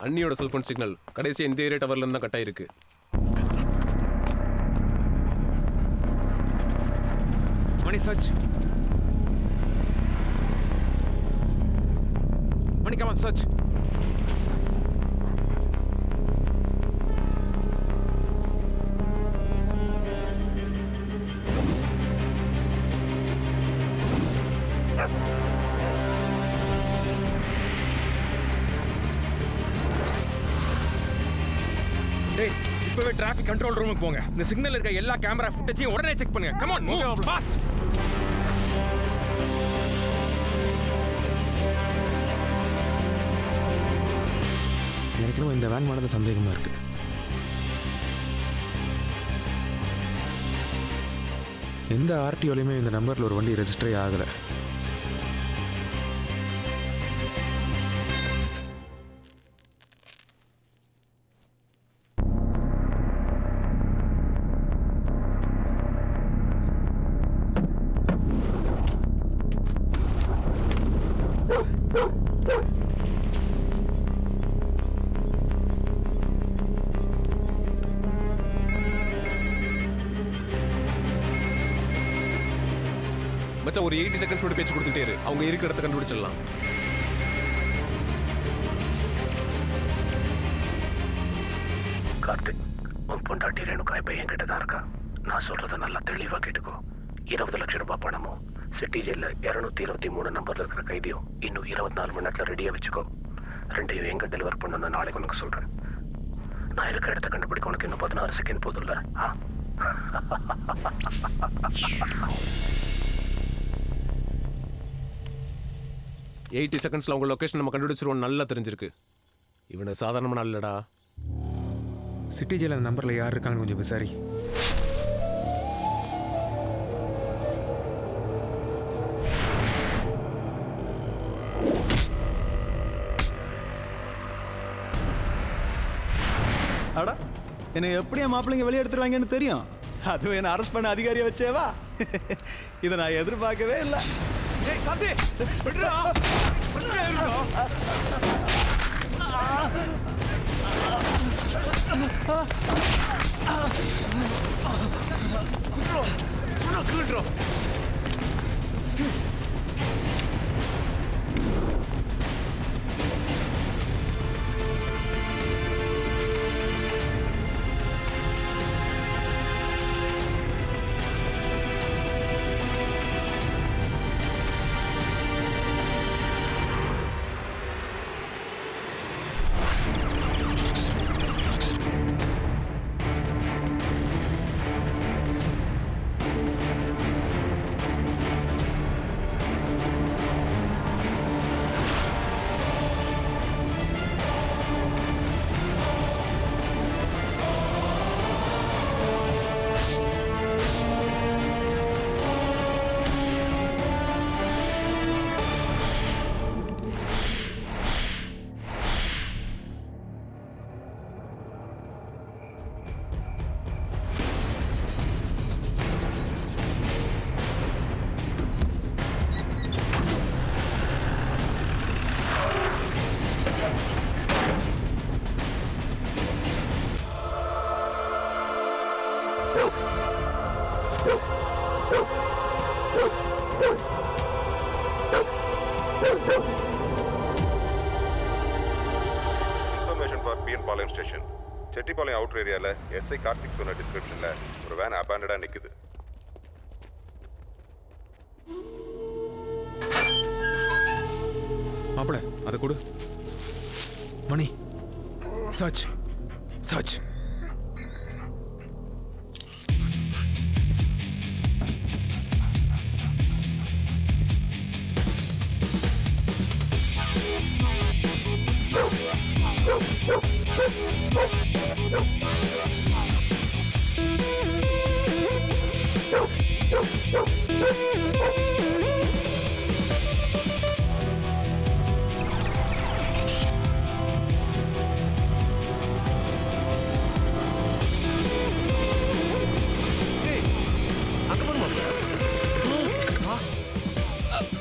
அண்ணியோட செல்போன் சிக்னல் கடைசியாக இந்த ஏரியா டவர்ல இருந்தா கட் ஆயிருக்கு. Mani search. Mani come on search. டேய், இப்பவே டிராஃபிக் கண்ட்ரோல் ரூமுக்கு போங்க. இந்த சிக்னல் இருக்க எல்லா கேமரா ஃபுட்டேஜையும் உடனே செக் பண்ணுங்க. Come on, move fast. எனக்கு இந்த வேன் மேலே சந்தேகமாக இருக்கு. எந்த ஆர்டிஓலையுமே இந்த நம்பரில் ஒரு வண்டி ரெஜிஸ்டரே ஆகலை. மச்சான், ஒரு 80 செகண்ட்ஸ் மட்டும் பேச்சு கொடுத்துட்டே இரு. அவங்க இருக்கிற இடத்த கண்டுபிடிச்சிடலாம். கார்த்திக், உன் பொண்டாட்டி ரேணுகா இப்போ என்கிட்ட தான் இருக்கா. நான் சொல்றத நல்லா தெளிவாக கேட்டுக்கோ. 20 லட்சம் ரூபாய் பணமும் சிட்டி ஜெயிலில் 223 நம்பர்ல இருக்கிற கைதியும் இன்னும் 24 மணி நேரத்தில் ரெடியாக வச்சுக்கோ. ரெண்டையும் எங்கே டெலிவர் பண்ணணும்னு நாளைக்கு உனக்கு சொல்கிறேன். நான் இருக்கிற இடத்த கண்டுபிடிக்க உனக்கு இன்னும் 16 செகண்ட் போதும்ல? 80 செகண்ட்ஸ்ல உங்க லொகேஷன் நம்ம கண்டுபிடிச்சிருவோம் நல்லா தெரிஞ்சிருக்கு. இவனை சாதாரணமான இல்லடா. சிட்டி ஜெயில அந்த நம்பர்ல யார் இருக்காங்கன்னு கொஞ்சம் விசாரி. அடா என்னை எப்படி என் மாப்பிள்ளைங்க வெளியே எடுத்துருவாங்கன்னு தெரியும். அதுவும் என்ன அரெஸ்ட் பண்ண அதிகாரியை வச்சேவா? இதை நான் எதிர்பார்க்கவே இல்லை. Information for PN Palayam station. Chettipalayam outer ஏரியாவில் எஸ்ஐ கார்த்திக் சொன்ன டிஸ்கிரிப்ஷனில் ஒரு வேன் அபேண்டடாக நிற்குது. மாப்பிள அதை கொடு. Mani search search.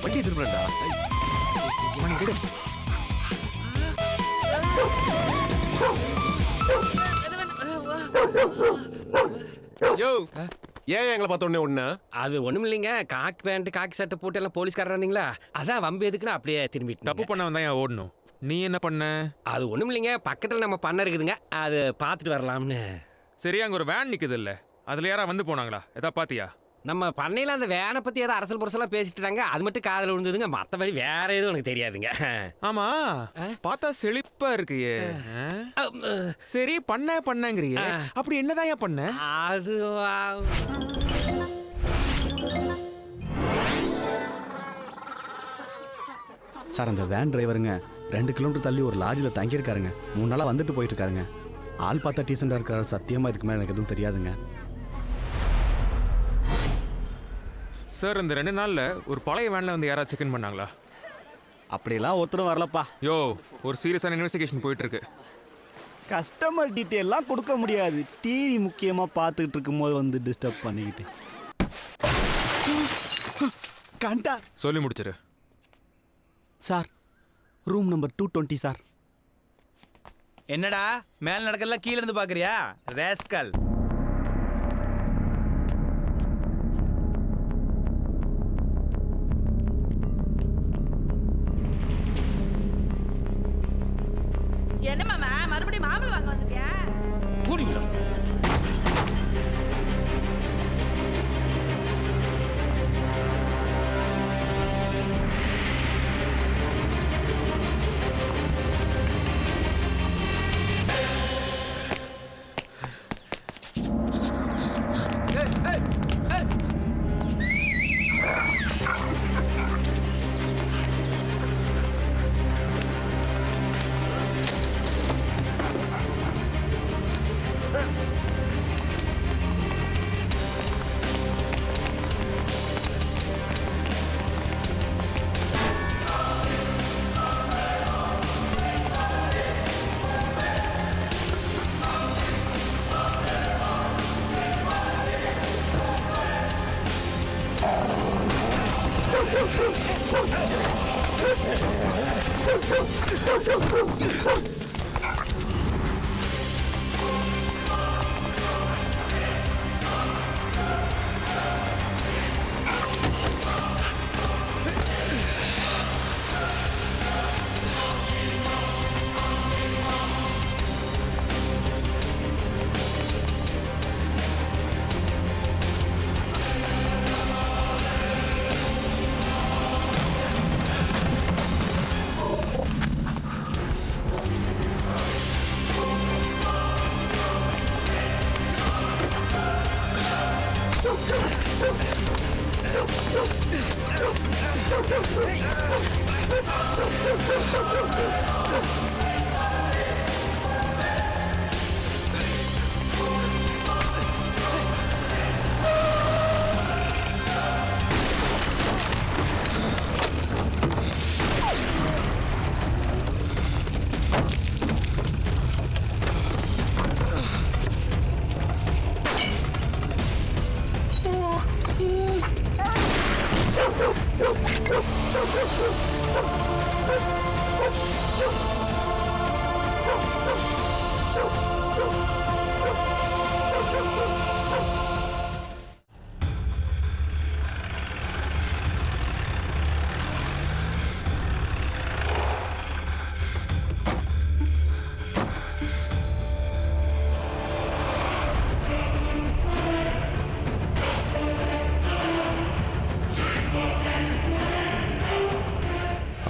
வண்டி திரும்பலடா. மணி விடு. யோ ஏன் எங்களை பார்த்த உடனே ஒண்ணு? அது ஒண்ணும் இல்லைங்க. காக்கி பேண்ட் காக்கி சட்டை போட்டு எல்லாம் போலீஸ்காரர் இருந்தீங்களா, அதான் வம்பு எதுக்குன்னு அப்படியே திரும்பிட்டு. தப்பு பண்ணவன் தான் ஓடணும். நீ என்ன பண்ண? அது ஒண்ணும் இல்லைங்க, பக்கத்துல நம்ம பண்ண இருக்குதுங்க, அது பார்த்துட்டு வரலாம்னு. சரி, அங்க ஒரு வேன் நிக்குது இல்ல, அதுல யாரா வந்து போனாங்களா? எதா பாத்தியா? நம்ம பண்ணையில அந்த வேனை பத்தி ஏதோ அரசல் புரசலா பேசிட்டு இருந்தாங்க, அது மட்டும் காதல விழுந்ததுங்க. மத்தபடி வேற எதுவும் எனக்கு தெரியாதுங்க. ஆமா, பார்த்தா செழிப்பா இருக்கியே. சரி, பண்ணங்கிறியே, அப்படி என்னதான் பண்ண? அது சார், அந்த வேன் டிரைவருங்க 2 கிலோமீட்டர் தள்ளி ஒரு லாட்ஜில் தங்கியிருக்காருங்க. 3 நாளாக வந்துட்டு போயிட்டு இருக்காருங்க. ஆள் பார்த்தா டீசெண்டாக இருக்கிறாரு. சத்தியமாக இதுக்கு மேலே எனக்கு எதுவும் தெரியாதுங்க. சார், இந்த 2 நாள்ல ஒரு பழைய வேன்ல வந்து யாராவது செக் இன் பண்ணாங்களா? அப்படியெல்லாம் ஒருத்தரும் வரலப்பா. யோ, ஒரு சீரியஸான இன்வெஸ்டிகேஷன் போயிட்டு இருக்கு. கஸ்டமர் டீட்டெயிலாம் கொடுக்க முடியாது. டிவி முக்கியமாக பார்த்துக்கிட்டு இருக்கும்போது வந்து டிஸ்டர்ப் பண்ணிக்கிட்டு. கண்டா சொல்லி முடிச்சிரு. Sir, room number 220 sir. என்னடா மேல நடக்கலாம் கீழே இருந்து பாக்குறியா ரேஸ்கல்? என்ன மாமா மறுபடியும் மாம்பழம் வாங்க வந்துட்டியா? கூடிங்களா?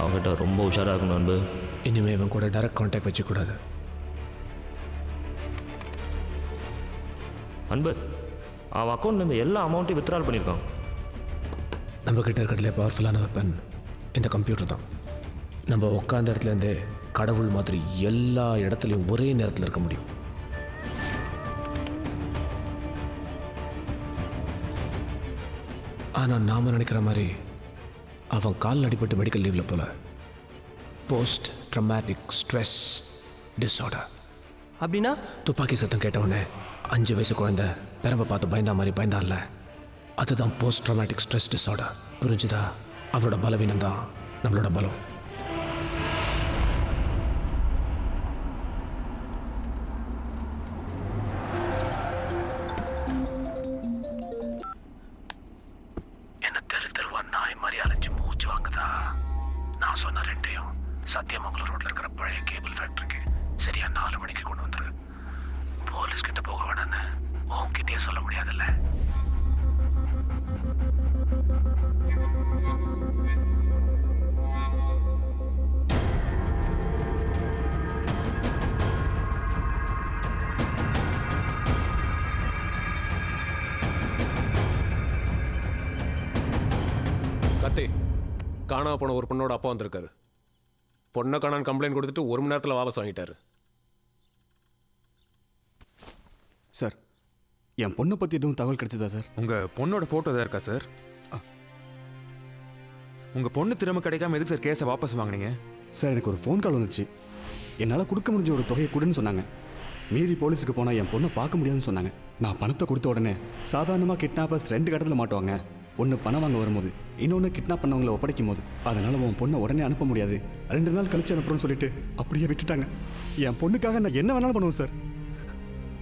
அவங்ககிட்ட ரொம்ப உஷாராக இருக்கணும் அன்பு. இனிமேல் இவன் கூட டைரக்ட் கான்டாக்ட் வச்சுக்கூடாது. அன்பு, அவன் அக்கௌண்ட்லேருந்து எல்லா அமௌண்ட்டையும் வித்ட்ரால் பண்ணியிருக்கான். நம்மக்கிட்ட இருக்கிறதுலே பவர்ஃபுல்லான வெப்பன் இந்த கம்ப்யூட்டர் தான். நம்ம உட்காந்த இடத்துலேருந்தே கடவுள் மாதிரி எல்லா இடத்துலையும் ஒரே நேரத்தில் இருக்க முடியும். ஆனால் நாம் நினைக்கிற மாதிரி அவன் கால் அடிபட்டு மெடிக்கல் லீவில் போல. Post traumatic stress disorder. அப்படின்னா துப்பாக்கி சத்தம் கேட்டவுடனே 5 வயசு குழந்தை பெரம்பை பார்த்து பயந்தா மாதிரி பயந்தான்ல, அதுதான் போஸ்ட் ட்ரமாட்டிக் ஸ்ட்ரெஸ் டிஸார்டர். புரிஞ்சுதா? அவனோட பலவீனம் தான் நம்மளோட பலம். என்ன தெருவா நாய் மாதிரி அலைஞ்சு மூச்சு வாங்குதா? நான் சொன்ன ரெண்டையும் சத்தியமங்கலம் ரோட்ல இருக்கிற பழைய கேபிள் ஃபேக்டரிக்கு சரியா 4 மணிக்கு கொண்டு வந்துரு. போலீஸ் கிட்ட போக வேணான்னு உன்கிட்டயே சொல்ல முடியாதுல்ல. கத்தி காணாம போன ஒரு பொண்ணோட அப்பா வந்திருக்காரு. பொண்ணை காணான்னு கம்ப்ளைண்ட் கொடுத்துட்டு 1 மணி நேரத்தில் வாபஸ் வாங்கிட்டாரு. சார், என் பொண்ணை பற்றி எதுவும் தகவல் கிடைச்சதா சார்? உங்கள் பொண்ணோட ஃபோட்டோ தான் இருக்கா சார்? உங்கள் பொண்ணு திரும்ப கிடைக்காம எதுக்கு சார் கேஸை வாபஸ் வாங்கினீங்க? சார், எனக்கு ஒரு ஃபோன் கால் வந்துச்சு. என்னால் கொடுக்க முடிஞ்ச ஒரு தொகையை கொடுன்னு சொன்னாங்க. மீறி போலீஸுக்கு போனால் என் பொண்ணை பார்க்க முடியாதுன்னு சொன்னாங்க. நான் பணத்தை கொடுத்த உடனே சாதாரணமாக கிட்னாப்பர்ஸ் 2 கட்டத்தில் மாட்டுவாங்க. ஒன்று பணம் வாங்க வரும்போது, இன்னொன்று கிட்னாப் பண்ணவங்களை ஒப்படைக்கும் போது. அதனால் உன் பொண்ணை உடனே அனுப்ப முடியாது, 2 நாள் கழிச்சு அனுப்புறோன்னு சொல்லிட்டு அப்படியே விட்டுட்டாங்க. என் பொண்ணுக்காக நான் என்ன வேணாலும் பண்ணுவேன் சார்.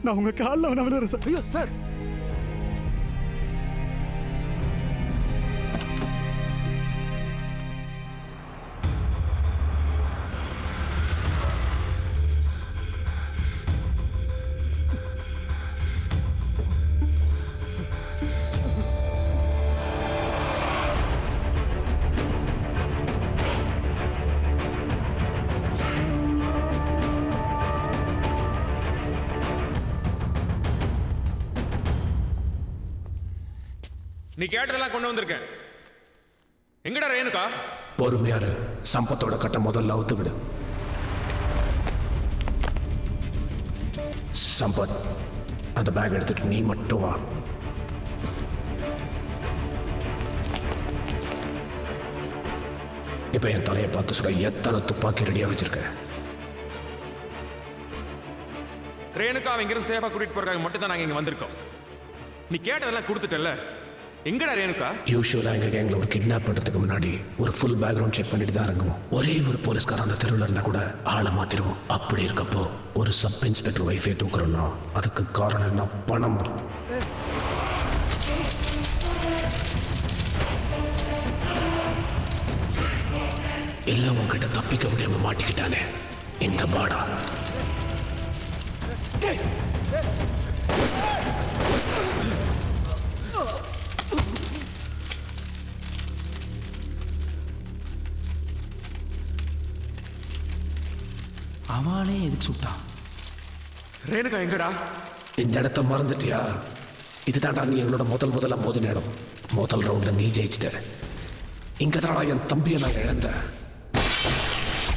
நான் உங்கள் காலில் வேணா விழுறேன் சார். ஐயோ சார், நீ கேட்டதெல்லாம் கொண்டு வந்திருக்கேன். எங்கடா ரேணுகா? பொறுமையாரு, சம்பத்தோட கட்ட முதல்ல அவுத்து விடு. சம்பத், அந்த பேக் எடுத்துட்டு நீ மட்டும் வா. இப்ப என் தலையை பார்த்து சுட எத்தனை துப்பாக்கி ரெடியா வச்சிருக்க? ரேணுகா இங்கிருந்து சேஃபா கூட்டிட்டு போறதுக்காக மட்டும் தான் நாங்க இங்க வந்திருக்கோம். நீ கேட்டதெல்லாம் கொடுத்துட்டல, எங்கடா ரேணுகா? யூஸ்வலா எங்க கேங்ல ஒரு கிட்னாப் பண்றதுக்கு முன்னாடி ஒரு ஃபுல் பேக்ரவுண்ட் செக் பண்ணிட்டு தான் இறங்குவோம். ஒரே ஒரு போலீஸ்காரன் அந்த தெருவில் இருந்தா கூட ஆளை மாத்திருவோம். அப்படி இருக்கப்போ ஒரு சப் இன்ஸ்பெக்டர் வைஃபை தூக்குறோம்னா அதுக்கு காரணம் என்ன? பணம். எல்லாம் உங்ககிட்ட தப்பிக்க முடியாம மாட்டிக்கிட்டானே இந்த பாடா. அவனே எதுக்கு சுட்டான்? ரேணுகா எங்கடா? இந்த இடத்த மறந்துட்டியா? இதுதான்டா நீ எங்களோட முதல்ல மோதின இடம். முதல் ரவுண்ட்ல நீ ஜெயிச்சிட்ட. இங்க தானடா என் தம்பியை நான் இழந்தேன்.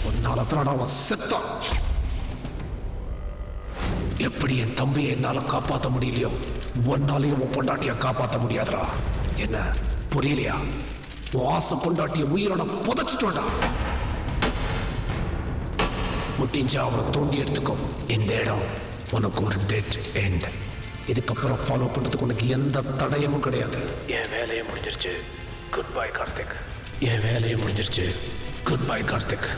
உன்னால தானடா அவன் செத்தான். எப்படி என் தம்பியை என்னால காப்பாற்ற முடியலையோ ஒன்னாலையும் உன் பொண்டாட்டிய காப்பாற்ற முடியாதுடா. என்ன புரியலையா? உன் ஆசை பொண்டாட்டிய உயிரோட புதைச்சிட்டோடா. முடிஞ்சா அவரை தோண்டி எடுத்துக்கோ. இந்த இடம் உனக்கு ஒரு டெட் எண்ட். இதுக்கப்புறம் ஃபாலோ பண்றதுக்கு உனக்கு எந்த தடயமும் கிடையாது. என் வேலையை முடிஞ்சிருச்சு. Good bye Karthik. என் வேலையை முடிஞ்சிருச்சு. Good bye Karthik.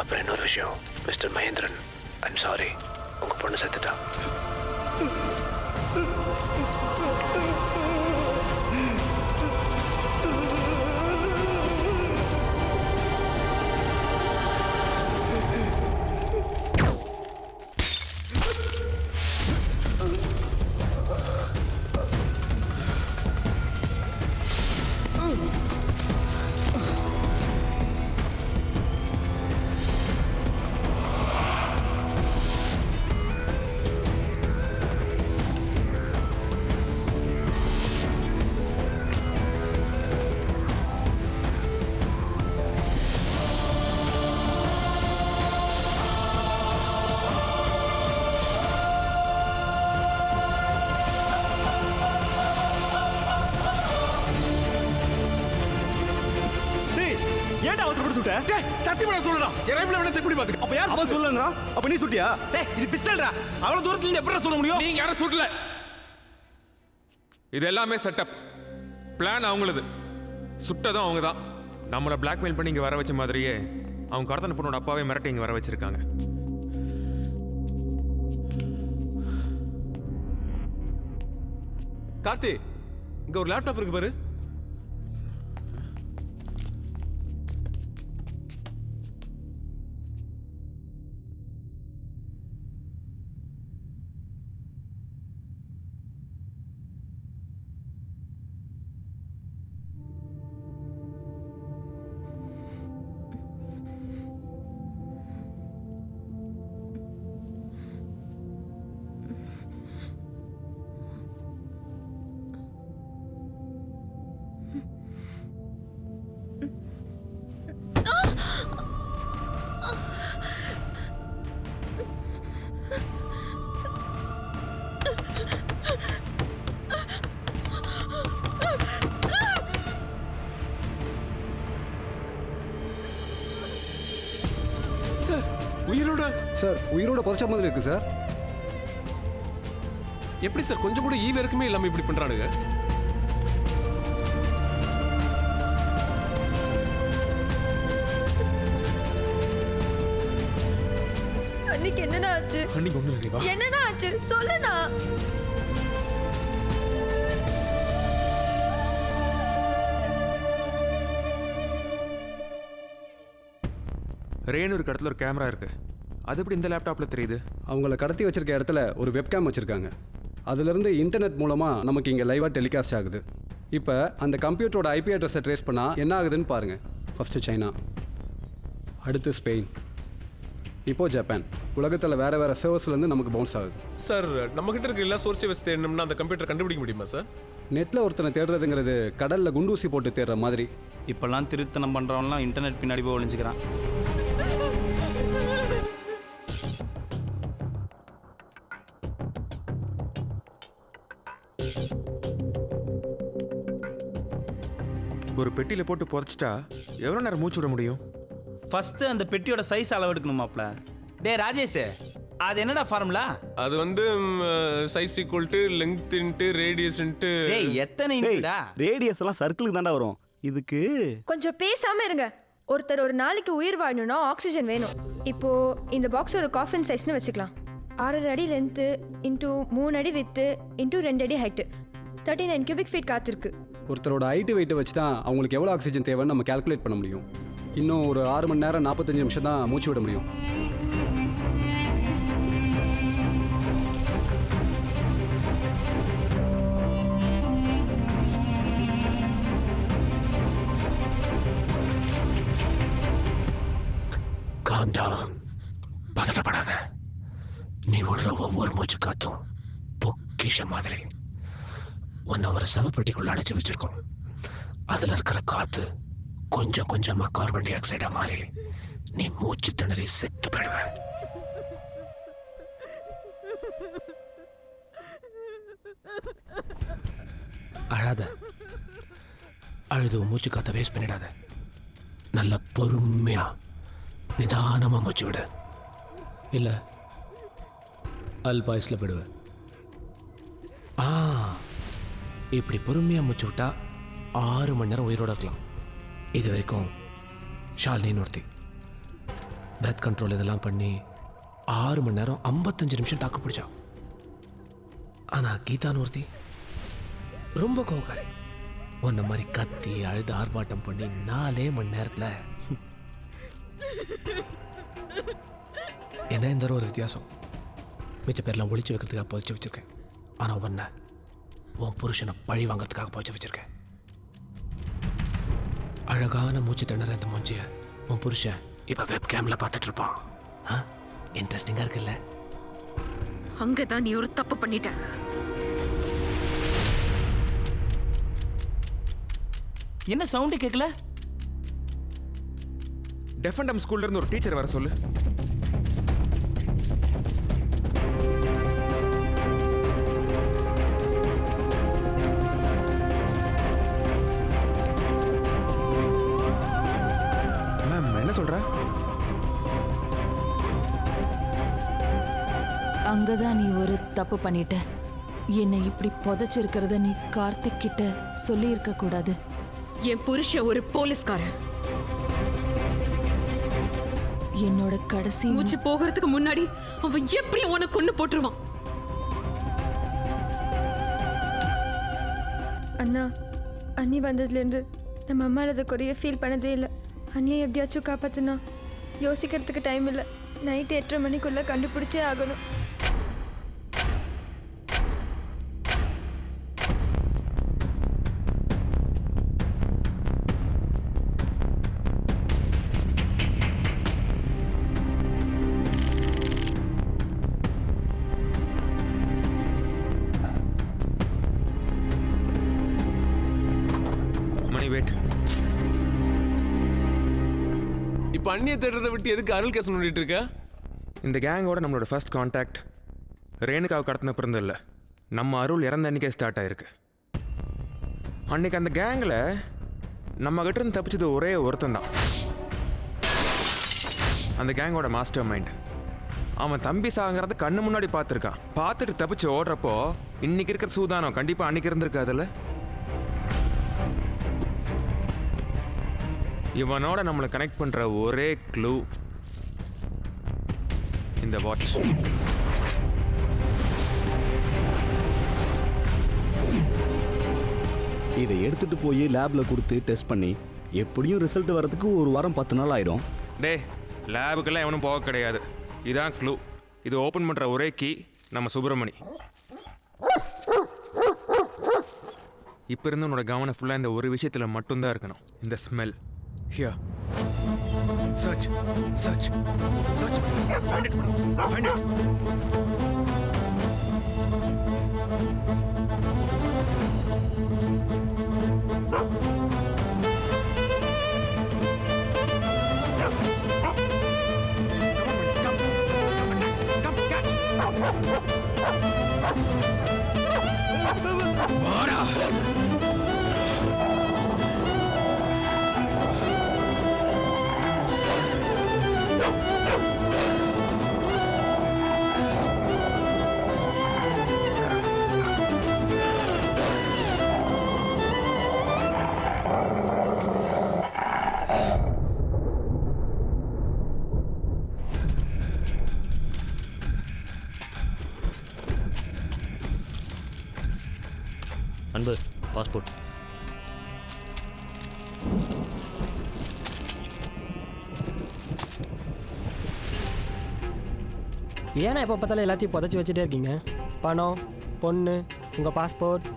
அப்புறம் இன்னொரு விஷயம் மிஸ்டர் மகேந்திரன், ஐம் சாரி, உங்க பொண்ணு செத்துட்டா. சத்தியமா சொல்லுடா. என் ரைபிள் வேணா செக் பண்ணி பாத்துக்க. அப்ப யார் அவன் சொல்லுங்கறா? அப்ப நீ சுட்டியா? டேய் இது பிஸ்டல்டா. அவ்வளவு தூரத்துல இருந்து எப்படி சொல்ல முடியும்? நீங்க யாரும் சுடல. இது எல்லாமே செட்டப். பிளான் அவங்களது. சுட்டதும் அவங்க தான். நம்மள பிளாக்மெயில் பண்ணி இங்க வர வச்ச மாதிரியே அவங்க கடத்தன பொண்ணோட அப்பாவே மிரட்டி இங்க வர வச்சிருக்காங்க. கார்த்தி, இங்க ஒரு லேப்டாப் இருக்கு பாரு. உயிரோட புதைச்ச மாதிரி இருக்கு சார். எப்படி சார் கொஞ்சம் கூட ஈவ இருக்குமே இல்லாம இப்படி பண்றானுங்க? அன்னைக்கு என்னடா ஆச்சு? அன்னைக்கு ஒண்ணு இல்லையா? என்னடா ஆச்சு சொல்லுடா. ரேணு ஒரு இடத்துல ஒரு கேமரா இருக்கு. அது எப்படி இந்த லேப்டாப்ல தெரியுது? அவங்கள கடத்தி வச்சிருக்க இடத்துல ஒரு வெப்கேம் வச்சிருக்காங்க. அதுலேருந்து இன்டர்நெட் மூலமாக நமக்கு இங்கே லைவாக டெலிகாஸ்ட் ஆகுது. இப்போ அந்த கம்ப்யூட்டரோட ஐபி அட்ரஸை ட்ரேஸ் பண்ணால் என்ன ஆகுதுன்னு பாருங்கள். ஃபஸ்ட்டு சைனா, அடுத்து ஸ்பெயின், இப்போது ஜப்பான். உலகத்தில் வேறு வேறு சர்வர்ஸ்லேருந்து நமக்கு பவுன்ஸ் ஆகுது. சார் நம்மக்கிட்ட இருக்க எல்லா சோர்ஸை வச்சு தேடணும்னா அந்த கம்ப்யூட்டர் கண்டுபிடிக்க முடியுமா சார்? நெட்டில் ஒருத்தனை தேடுறதுங்கிறது கடலில் குண்டூசி போட்டு தேடுற மாதிரி. இப்போல்லாம் திருத்தனம் பண்ணுறவன்லாம் இன்டர்நெட் பின்னாடி போய் ஒழிஞ்சுக்கிறான். ஒரு பெட்டியில போட்டு புதைச்சிட்டா எவ்வளோ நேரம் மூச்சு விட முடியும்? ஃபர்ஸ்ட் அந்த பெட்டியோட சைஸ் அளவு எடுக்கணுமாப்ல. டே ராஜேஷ், அது என்னடா ஃபார்முலா? அது வந்து size equal to length into radius into டேய் எத்தனை இன்டா? ரேடியஸ் எல்லாம் சர்க்கிளுக்கு தாண்டா வரும். இதுக்கு கொஞ்சம் பேசாம இருங்க. ஒருத்தர் ஒரு நாளைக்கு உயிர் வாழணும்னா ஆக்சிஜன் வேணும். இப்போ இந்த பாக்ஸ் ஒரு காஃபின் சைஸ்னு வச்சுக்கலாம். 6 அடி லென்த்து இன்டூ 3 அடி வித்து இன்டூ 2 அடி ஹைட்டு 39 கியூபிக் ஃபீட் காத்திருக்கு. ஒருத்தரோட ஹைட்டு வெயிட்டை வச்சு தான் அவங்களுக்கு எவ்வளோ ஆக்சிஜன் தேவைன்னு நம்ம கால்குலேட் பண்ண முடியும். இன்னும் ஒரு 6 மணி நேரம் 45 நிமிஷம் தான் மூச்சு விட முடியும். காந்தா, பதட்டப்படாத. நீ விடுற ஒவ்வொரு மூச்சு காத்தும் பொக்கிஷ மாதிரி. உன்னை ஒரு சவப்பெட்டிக்குள்ள அடைச்சு வச்சிருக்கோம். அதுல இருக்கிற காத்து கொஞ்சம் கொஞ்சமா கார்பன் டை ஆக்சைடா மாறி நீ மூச்சு திணறி செத்து போயிடுவ. அழாத. அழுது மூச்சு காத்த வேஸ்ட் பண்ணிடாத. நல்ல பொறுமையா நிதானமா மூச்சு விடு. இல்ல அல்பாயுஸ்ல போயிடுவ. இப்படி பொறுமையா மூச்சு விட்டா 6 மணி நேரம் உயிரோட இருக்கலாம். இது வரைக்கும் ஷாலினின்னு ஒருத்தி பிரெத் கண்ட்ரோல் இதெல்லாம் பண்ணி 6 மணி நேரம் 55 நிமிஷம் தாக்கு பிடிச்சா. ஆனா கீதான்னு ஒருத்தி ரொம்ப கோவக்காரி. உன்ன மாதிரி கத்தி அழுது ஆர்ப்பாட்டம் பண்ணி 4 மணி நேரத்துல என்ன இந்த ஒரு வித்தியாசம். மிச்ச பேர்லாம் ஒளிச்சு வைக்கிறதுக்காக புதைச்சு வச்சிருக்கேன். ஆனா உன்னை உன் புருஷனை பழி வாங்கிறதுக்காக புதைச்சு வச்சிருக்கேன். அழகான மூச்சு திணற இந்த மூஞ்சிய உன் புருஷன் இப்ப வெப் கேம்ல பார்த்துட்டு இருப்பான். இன்ட்ரெஸ்டிங்கா இருக்குல்ல? அங்கதான் நீ ஒரு தப்பு பண்ணிட்ட. என்ன சவுண்ட் கேட்கல? டெஃபண்டம் ஸ்கூல்ல இருந்து ஒரு டீச்சர் வர சொல்லு. மேம் என்ன சொல்ற? அங்கதான் நீ ஒரு தப்பு பண்ணிட்ட. என்னை இப்படி புதைச்சிருக்கிறத நீ கார்த்திக் கிட்ட சொல்லி இருக்க கூடாது. என் புருஷன் ஒரு போலீஸ்காரன். என்னோட கடைசி மூச்சு போகிறதுக்கு முன்னாடி அவன் எப்படி உன்னை கொண்டு போட்டுருவான். அண்ணா, அண்ணி வந்ததுலேருந்து நம்ம அம்மா அதை குறைய ஃபீல் பண்ணதே இல்லை. அண்ணியை எப்படியாச்சும் காப்பாற்றுனா யோசிக்கிறதுக்கு டைம் இல்லை. நைட்டு 8:30 மணிக்குள்ளே கண்டுபிடிச்சே ஆகணும். இப்போ அண்ணியை தேடுறதை விட்டு எதுக்கு அருள் கேஸ் பண்ணிட்டு இருக்க? இந்த கேங்கோட நம்மளோட ஃபர்ஸ்ட் கான்டாக்ட் ரேணுகாவை கடத்தின பிறந்த இல்லை, நம்ம அருள் இறந்த அன்னைக்கே ஸ்டார்ட் ஆயிருக்கு. அன்னைக்கு அந்த கேங்கில் நம்ம கிட்ட இருந்து தப்பிச்சது ஒரே ஒருத்தன் தான். அந்த கேங்கோட மாஸ்டர் மைண்ட். அவன் தம்பி சாங்கிறத கண்ணு முன்னாடி பார்த்துருக்கான். பார்த்துட்டு தப்பிச்சு ஓடுறப்போ இன்னைக்கு இருக்கிற சூதானம் கண்டிப்பாக அன்னைக்கு இருந்திருக்காதுல்ல. இவனோட நம்மளை கனெக்ட் பண்ற ஒரே க்ளூ இந்த வாட்ச். இதை எடுத்துட்டு போய் லேப்ல கொடுத்து டெஸ்ட் பண்ணி எப்படியும் ரிசல்ட் வரதுக்கு ஒரு வாரம் 10 நாள் ஆயிடும். டே, லேபுக்கெல்லாம் எவனும் போக கிடையாது. இதான் க்ளூ. இது ஓப்பன் பண்ற ஒரே கீ நம்ம சுப்பிரமணி. இப்போ இருந்து உன்னோட கவனம் ஃபுல்லாக இந்த ஒரு விஷயத்தில் மட்டும்தான் இருக்கணும். இந்த smell. Here. Search. Search. Search. Find it, bro. Find it. Come, catch. Bora. அன்பு பாஸ்போர்ட். ஏன்னா எப்போ பார்த்தாலும் எல்லாத்தையும் புதைச்சி வச்சுட்டே இருக்கீங்க? பணம், பொண்ணு, உங்கள் பாஸ்போர்ட்.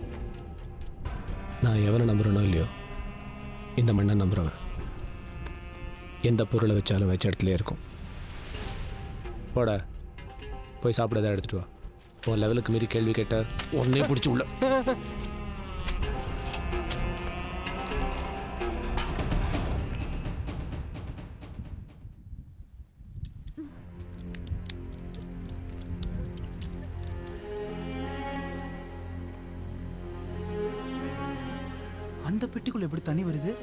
நான் எவனை நம்புறேனோ இல்லையோ, இந்த மண்ணை நம்புறவன் எந்த பொருளை வச்சாலும் வச்ச இடத்துலயே இருக்கும். போட போய் சாப்பிட எடுத்துட்டு வா. உன் லெவலுக்கு மீறி கேள்வி கேட்ட உடனே பிடிச்சி உள்ள. அந்த பெட்டிக்குள்ள எப்படி தண்ணி வருது?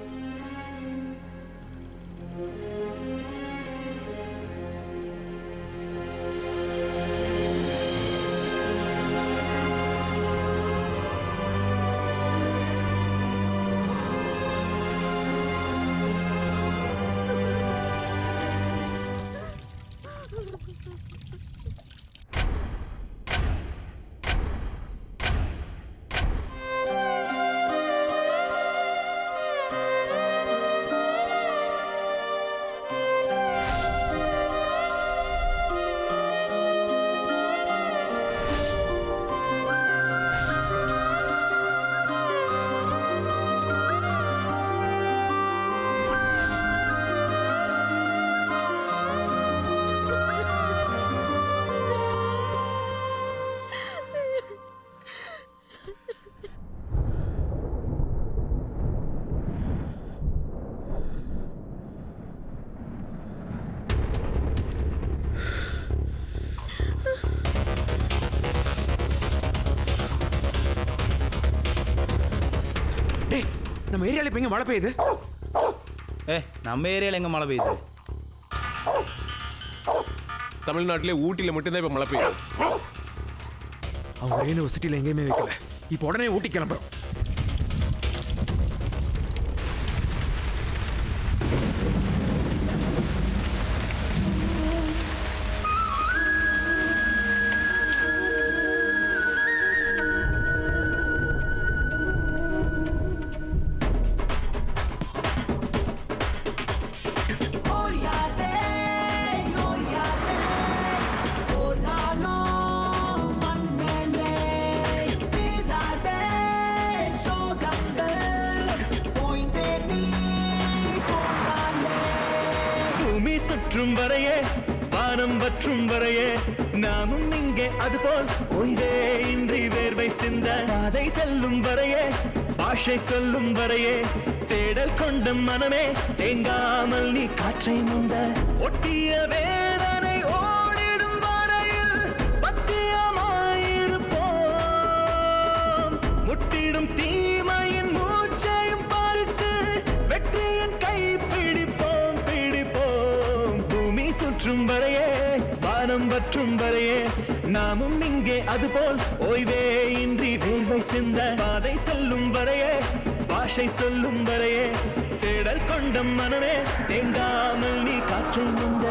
நம்ம ஏரியால இப்ப எங்க மழை பெய்யுது? நம்ம ஏரியால எங்க மழை பெய்யுது? தமிழ்நாட்டிலே ஊட்டியில் மட்டும்தான் இப்ப மழை பெய்யுது. அவங்க யூனிவர்சிட்டியில் எங்கேயுமே வைக்கல. இப்போ உடனே ஊட்டி கிளம்புறோம். சுற்றும் வரையே வானம் வற்றும் வரையே நாமும் இங்கே அதுபோல் ஓய்வே இன்றி வேர்வை சிந்த பாதை செல்லும் வரையே பாஷை சொல்லும் வரையே தேடல் கொண்ட மனமே தேங்காமல் நீ காற்றை முந்த ஒட்டிய வேதனை ஓடிடும் வரையில் பத்தியமாயிருப்போம் முட்டிடும் தீமையின் மூச்சையும் பார்த்து வெற்றியின் கை பிடிப்போம் சுற்றும் வரையே வானம் வற்றும் வரையே நாமும் இங்கே அதுபோல் ஓய்வே இன்றி வேர்வை சிந்த பாதை செல்லும் வரையே பாஷை சொல்லும் வரையே தேடல் கொண்ட மனமே தேங்காமல் நீ காற்றை முந்த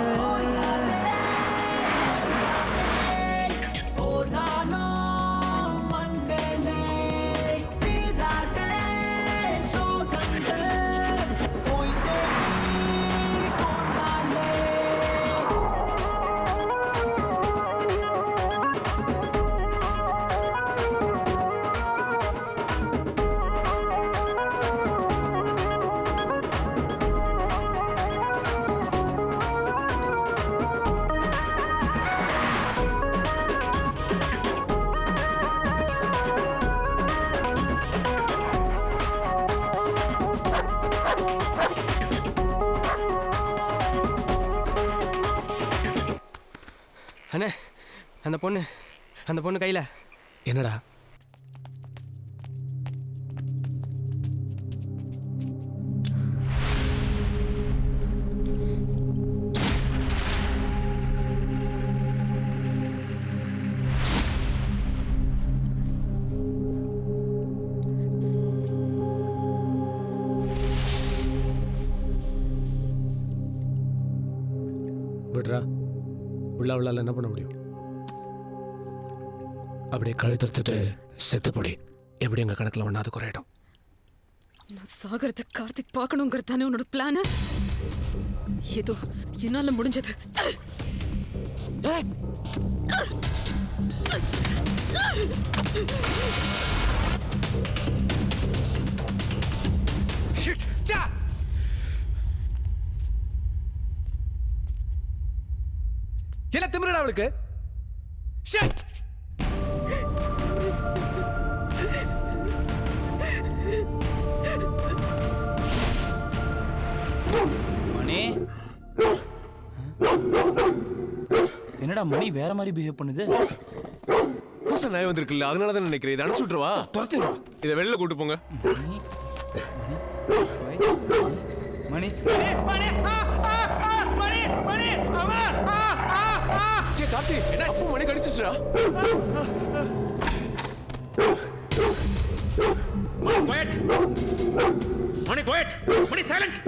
அண்ணே, அந்த பொண்ணு கையில் என்னடா? விடுறா, உள்ளாவில் என்ன பண்ண முடியும்? அப்படியே கழுத்துட்டு செத்து போடி. எப்படி எங்கள் கணக்கில் ஒன்றா அது குறையிடும். நான் சாகரத்தை கார்த்திக் பார்க்கணுங்கிறது தானே உன்னோட பிளான்? ஏதோ என்னால முடிஞ்சது. என்ன திமிரடா அவளுக்கு? மணி என்னடா மணி வேற மாதிரி பிஹேவ் பண்ணுது. புதுசா நாய் வந்திருக்குல்ல, அதனால தான் நினைக்கிறேன். இதை அனுப்பிச்சு விட்டுருவா. துரத்திடுவா. இதை வெளில கூட்டு போங்க. மணி கார்த்தி, அப்போ மணி கடிச்சிச்சுடா. மணி குவைட், மணி குவைட், மணி சைலண்ட்,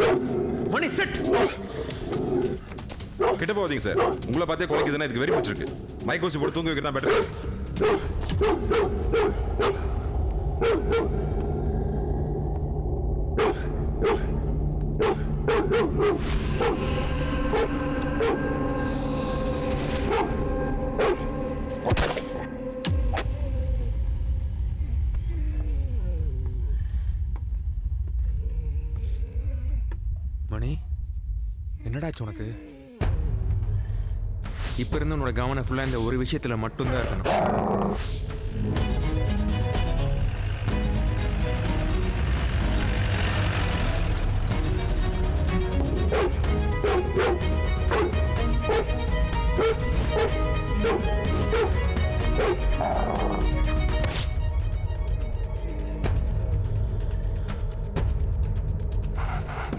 மணி செட். கிட்ட போகாதீங்க சார். உங்களை பார்த்தே குலைக்குதுன்னா இதுக்கு வெறி பிடிச்சிருக்கு. மைக் ஊசி போட்டு தூங்க வைக்கிறது தான் பெட்டர். மணி, என்னடாச்சு உனக்கு? இப்ப இருந்து உன்னோட கவனம் ஃபுல்லா இந்த ஒரு விஷயத்துல மட்டும்தான் இருக்கணும்.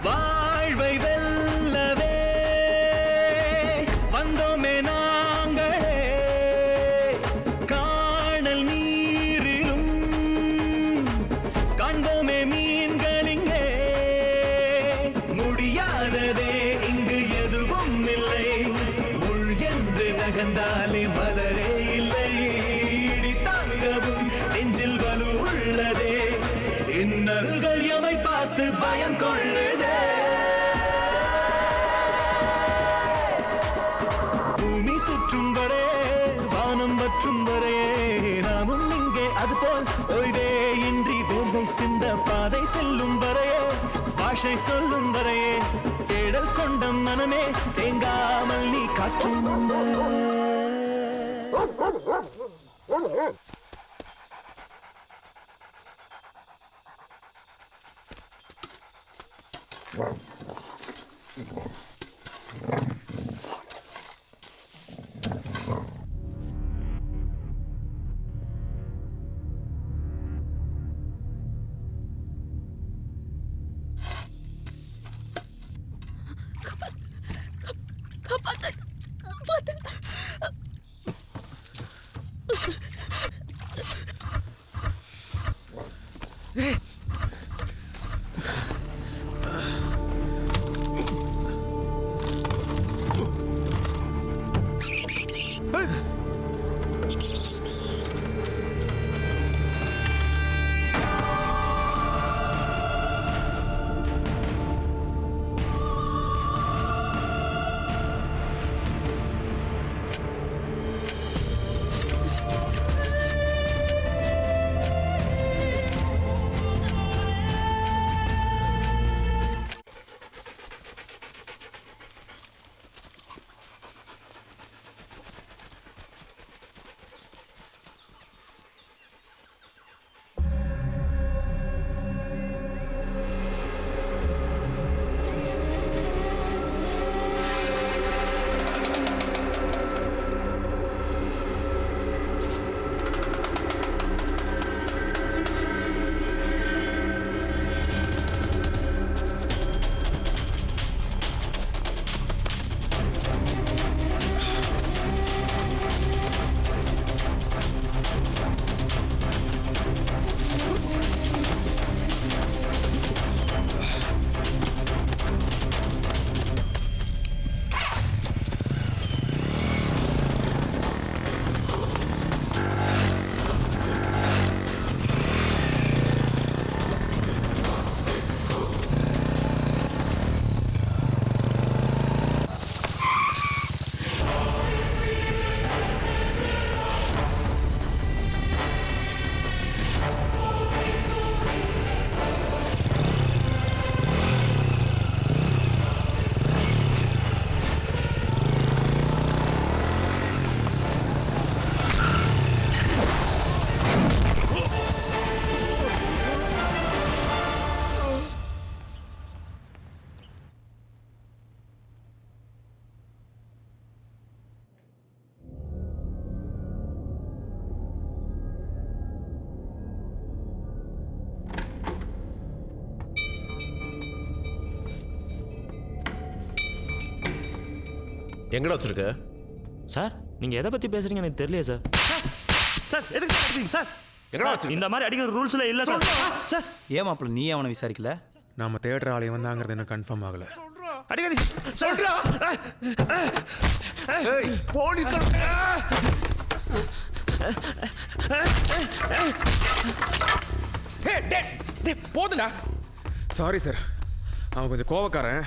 வாழ்வை வெல்லவே வந்தோமே நாங்களே, காணல் நீரிலும் காண்போமே மீன்களிங்கே. முடியாததே இங்கு எதுவும் இல்லை, முள் என்று நகர்ந்தாலே மலரே இல்லை. இடி தாங்கவும் நெஞ்சில் வலு உள்ளதே, இன்னல்கள் எமை பார்த்து பயம் கொள்ளுதே. பூமி சுற்றும் வரை வானம் வற்றும் வரை நாமும் இங்கே அதுபோல் ஓய்வே இன்றி வேர்வை சிந்த பாதை செல்லும் வரையே, பாஷை சொல்லும் வரையே, தேடல் கொண்ட மனமே தேங்காமல் நீ காற்று எங்கடா வச்சிருக்க? சார் நீங்கள் எதை பற்றி பேசுகிறீங்க எனக்கு தெரியலையே சார். சார் எதுக்கு சார் அடிக்கிறீங்க சார்? எங்கடா வச்சிருக்க? இந்த மாதிரி அடிக்கிற ரூல்ஸ்ல இல்ல சார். சார் ஏன் மாப்பிள்ள நீ அவனை விசாரிக்கல? நாம தேடுற ஆளை வந்தாங்கிறது எனக்கு கன்ஃபார்ம் ஆகல. அடிக்காதீங்க சொல்றா. ஏய் போலீஸ் போதுடா. சாரி சார், அவன் கொஞ்சம் கோவக்காரன்.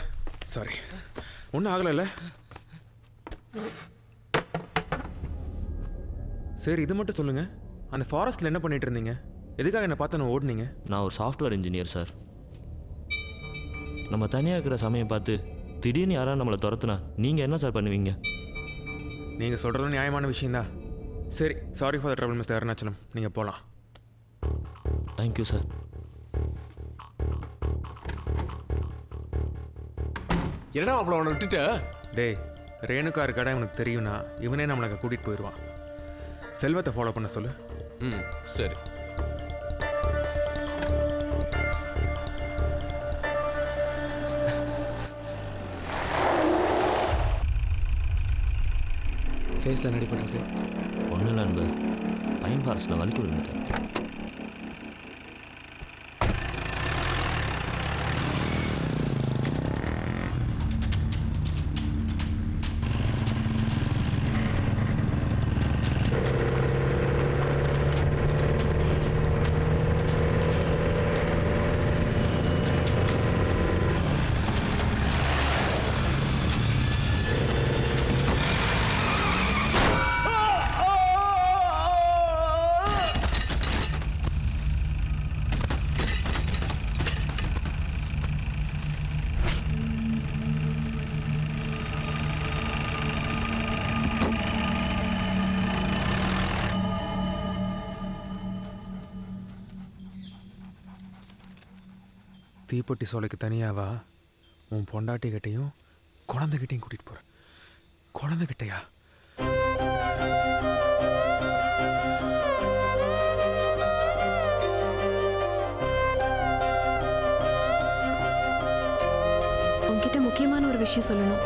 சாரி. ஒன்றும் ஆகலைல்ல? சரி இது மட்டும் சொல்லுங்க, அந்த ஃபாரஸ்ட்ல என்ன பண்ணிட்டு இருந்தீங்க? எதுக்காக என்ன பார்த்து நான் ஓடுனீங்க? நான் ஒரு சாஃப்ட்வேர் இன்ஜினியர் சார். நம்ம தனியாக இருக்கிற சமயம் பார்த்து திடீர்னு யாராவது நம்மளை துரத்துனா நீங்கள் என்ன சார் பண்ணுவீங்க? நீங்கள் சொல்கிறது நியாயமான விஷயம்தான். சரி, sorry for the trouble mister Arunachalam, நீங்கள் போகலாம். Thank you sir. என்னடா அவளை அவனை விட்டுட்ட? டேய், ரேணுகா இருக்காடா இவனுக்கு தெரியும்னா இவனே நம்மளை கூட்டிகிட்டு போயிடுவான். செல்வத்தை ஃபாலோ பண்ண சொல்லு. ம் சரி. ஃபேஸில் நடிப்பட்டிருக்கு. ஒன்றும் இல்லை அன்பு, பைன் ஃபாரஸ்ட்டில் வலிக்கு விழுந்துட்டேன். தீப்பெட்டி சோலைக்கு தனியாவா? உன் பொண்டாட்டிக்கிட்டையும் குழந்தைகிட்டையும் கூட்டிகிட்டு போகிறேன். குழந்தைகிட்டையா? உன்கிட்ட முக்கியமான ஒரு விஷயம் சொல்லணும்.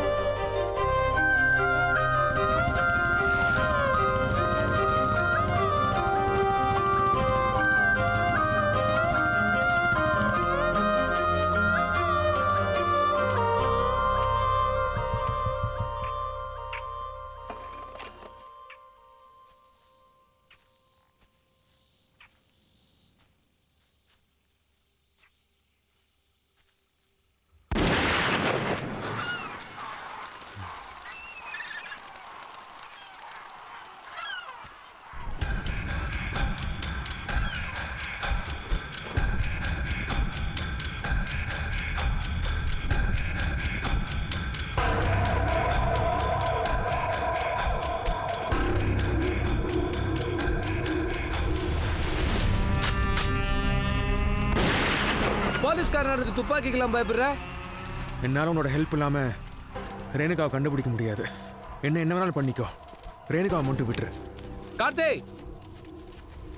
போலீஸ்காரன் துப்பாக்கிக்கெல்லாம் பயப்படுற? என்னால் உன்னோட ஹெல்ப் இல்லாமல் ரேணுகாவை கண்டுபிடிக்க முடியாது. என்ன வேணாலும் பண்ணிக்கோ, ரேணுகாவை மட்டும் விட்டுரு. கார்த்தி,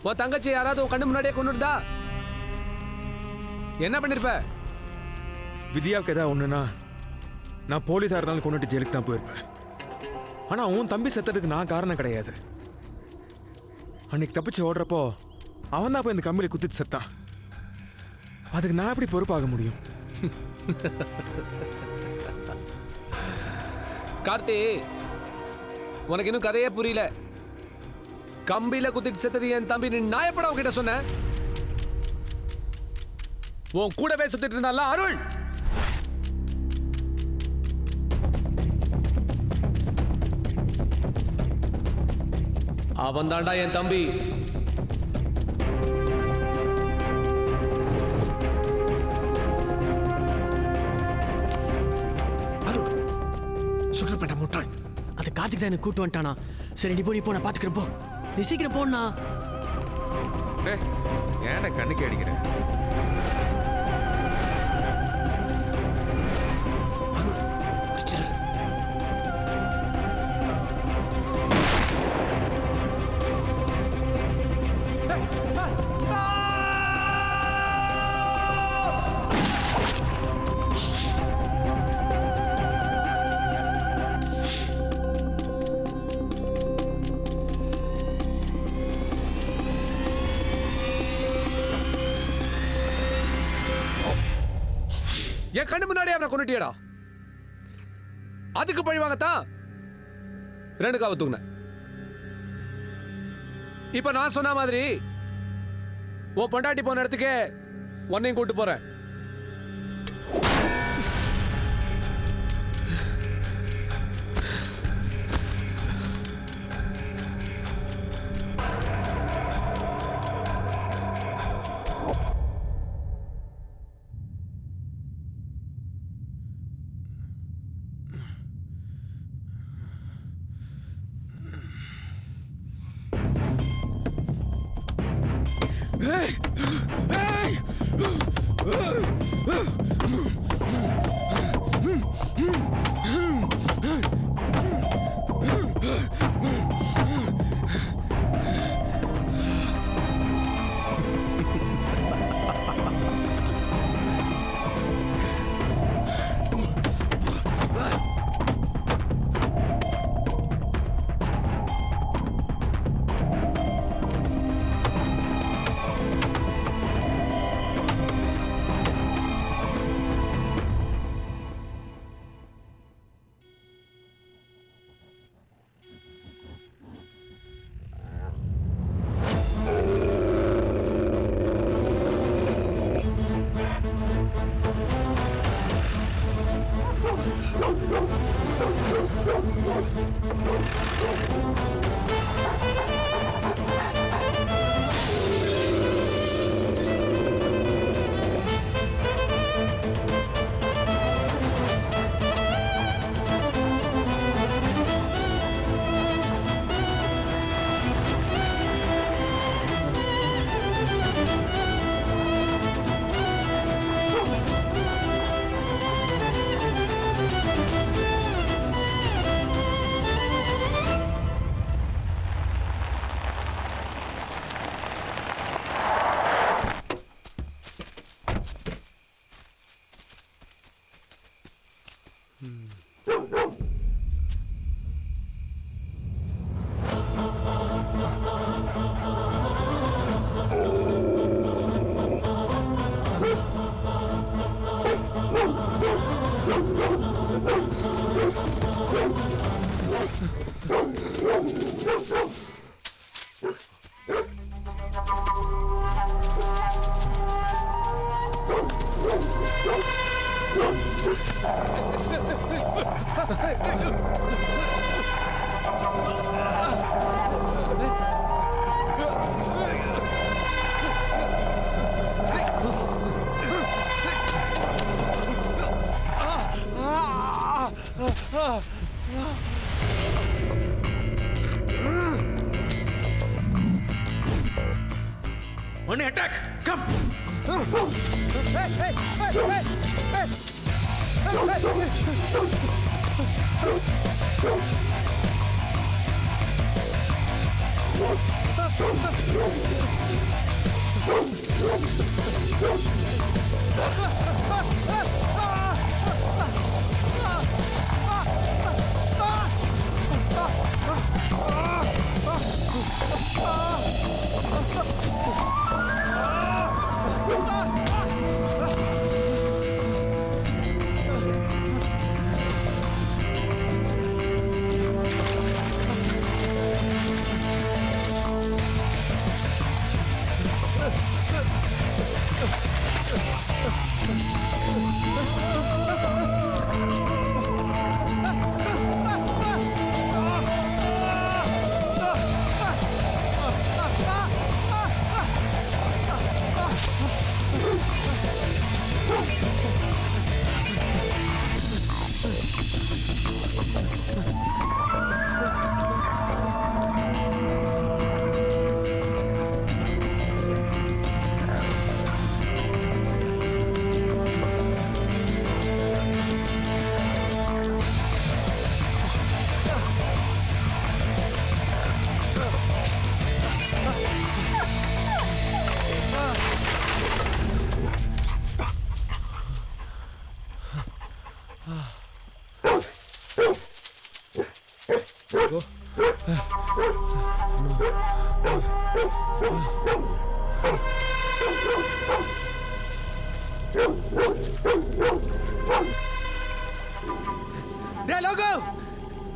உன் தங்கச்சி யாராவது உன் கண்ணு முன்னாடியே கொண்டுட்டா என்ன பண்ணிருப்ப? வித்யாவுக்கு ஏதாவது ஒன்றுனா நான் போலீஸாக இருந்தாலும் கொண்டுட்டு ஜெயிலுக்கு தான் போயிருப்பேன். ஆனால் உன் தம்பி செத்ததுக்கு நான் காரணம் கிடையாது. அன்னைக்கு தப்பிச்சு ஓடுறப்போ அவன் தான் போய் இந்த கம்பியில் குத்திட்டு செத்தான். அதுக்கு நான் எப்படி பொறுப்பாக முடியும்? கார்த்தி, உனக்கு இன்னும் கதையே புரியல. கம்பியில குத்திட்டு செத்தது என் தம்பி, நீ நாயப்பட உன்கிட்ட சொன்ன. உன் கூடவே சுத்திட்டு இருந்தால அருள். அவன் தாண்டா என் தம்பி. சுற்றுப்பட்ட முட்டாள், அது கார்த்திக் தான் எனக்கு கூட்டு வந்துட்டானா? சரி நீ போ, நான் பாத்துக்கிறப்போ. நீ சீக்கிரம் போனா. ஏன்டா கண்ணுக்கு அடிக்கிறேன்? என் கண்ணு முன்னாடியே அவனை கொண்டுட்டியடா. அதுக்கு பழி வாங்கத்தான் 2 காவை தூக்குனேன். இப்ப நான் சொன்ன மாதிரி உன் பொண்டாட்டி போன இடத்துக்கே உன்னையும் கூட்டு போறேன். Money attack! Come!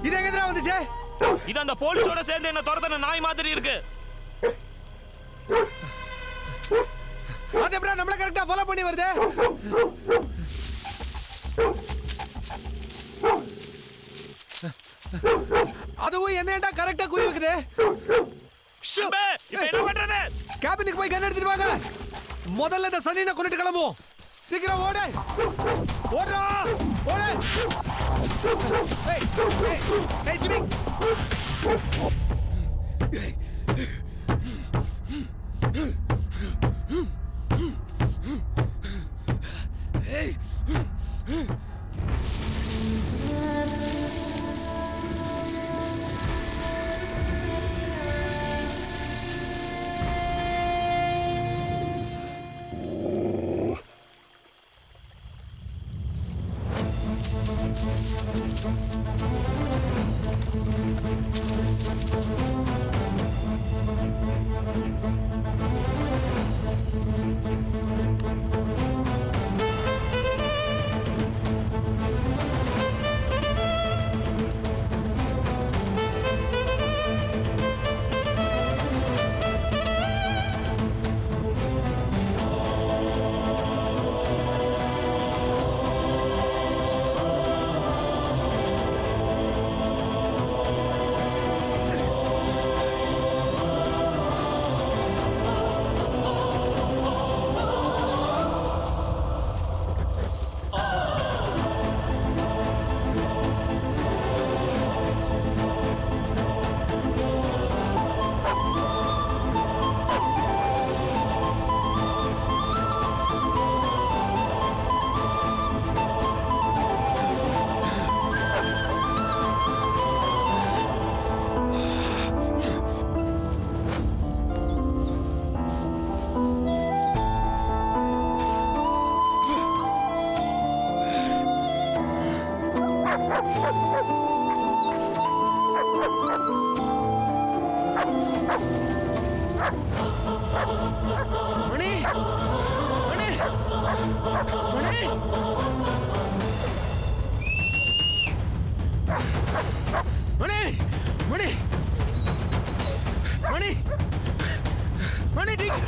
இது எங்கடா வந்துச்சு? இது அந்த போலீஸோட சேர்ந்து என்ன துரத்துன நாய் மாதிரி இருக்கு. அது எப்படா நம்மள கரெக்ட்டா ஃபாலோ பண்ணி வருது? அதுவும் என்னடா கரெக்ட்டா குறி வைக்குது? இப்போ என்ன பண்றது? கேபினுக்கு போய் கன் எடுத்துட்டு வாங்க. முதல்ல இந்த சனினை கொண்டுட்டு கிளம்புவோம். சீக்கிரம் ஓடு. ஓடுடா. ஓடு. ஏய் ஏய் ஏய் ஜிமி. ஏய் மணி மணி மணி மணி மணி மணி மணி டிக்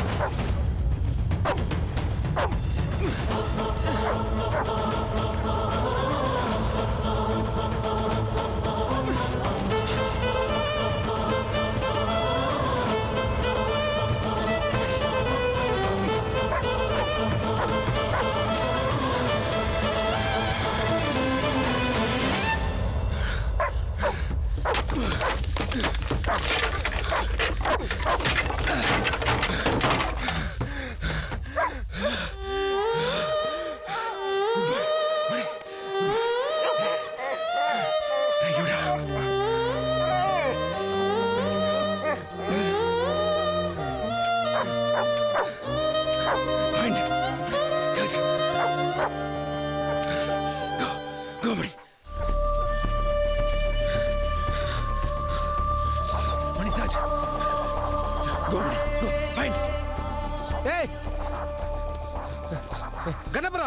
கணபரா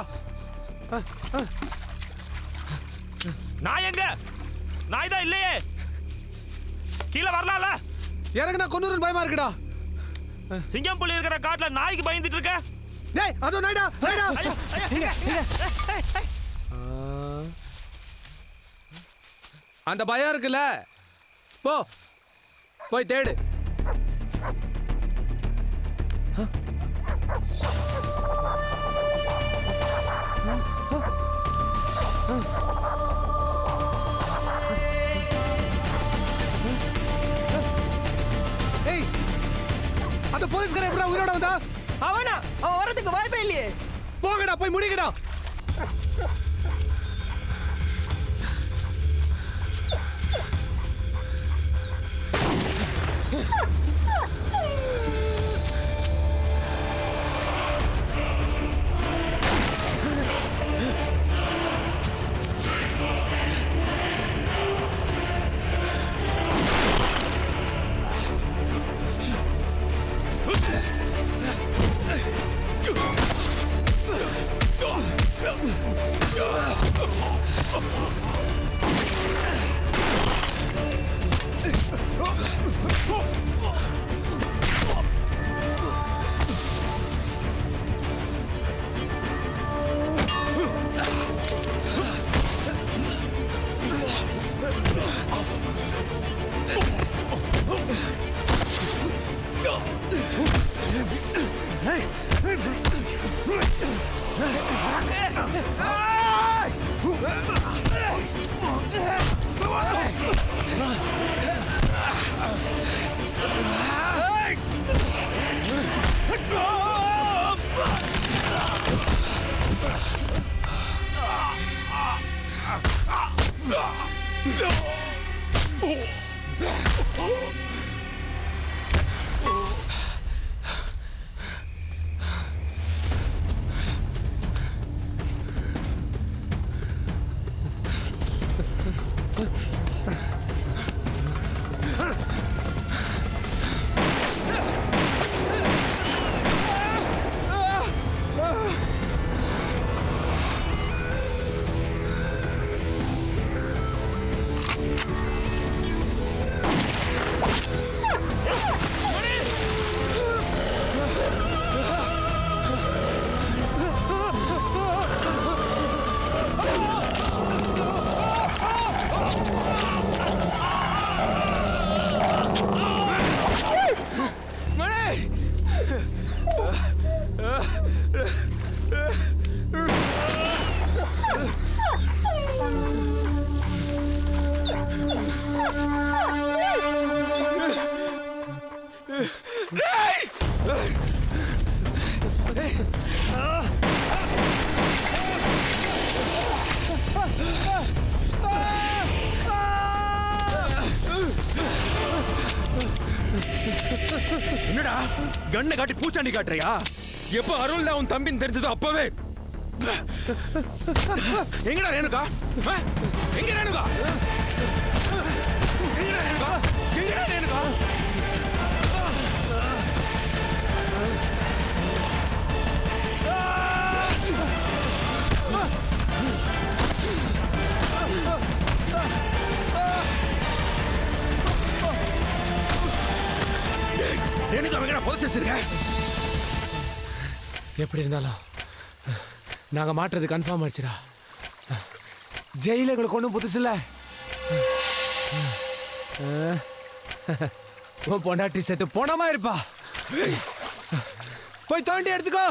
நாய் எங்க? நாய் தான் இல்லையே. கீழே வரலாம்ல? எனக்கு நான் கொன்னூரன் பயமா இருக்குடா. சிங்கம் புலி இருக்கிற காட்டுல நாய்க்கு பயந்துட்டு இருக்க? டேய் அதோ நாய்டா நாய்டா. அந்த பயம் இருக்குல்ல, போ போய் தேடு. ஏய் அந்த போலீஸ்காரன் எப்படா உயிரோட வந்தா? அவன் வரதுக்கு வாய்ப்பே இல்லையே. போங்கடா போய் முடிங்கடா. என்னடா கண்ணை காட்டி பூச்சாண்டி காட்டுறியா? எப்ப அருள் தான் உன் தம்பின்னு தெரிஞ்சதோ அப்பவே. எங்கடா ரேணுகா? எங்க ரேணுகா? எங்கடா ரேணுகா? எங்கடா ரேணுகா? ரேணுகா எங்கடா புதைச்சு வச்சிருக்க? எப்படி இருந்தாலும் நாங்கள் மாட்டுறது கன்ஃபார்ம் ஆயிடுச்சுடா. ஜெயில எங்களுக்கு ஒன்றும் புதுசு இல்லை. உன் பொண்டாட்டி செத்து போனமா இருப்பா. போய் தோண்டி எடுத்துக்கோ.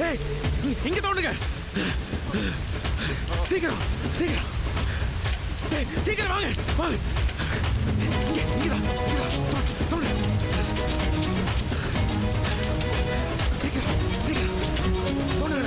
ஏய் இங்க தோண்டுங்க சீக்கிரம் சீக்கிரம் ஏய் சீக்கிரம் வாங்க வாங்க இங்கதான் தோண்டு சீக்கிரம் சீக்கிரம் தோண்டுங்க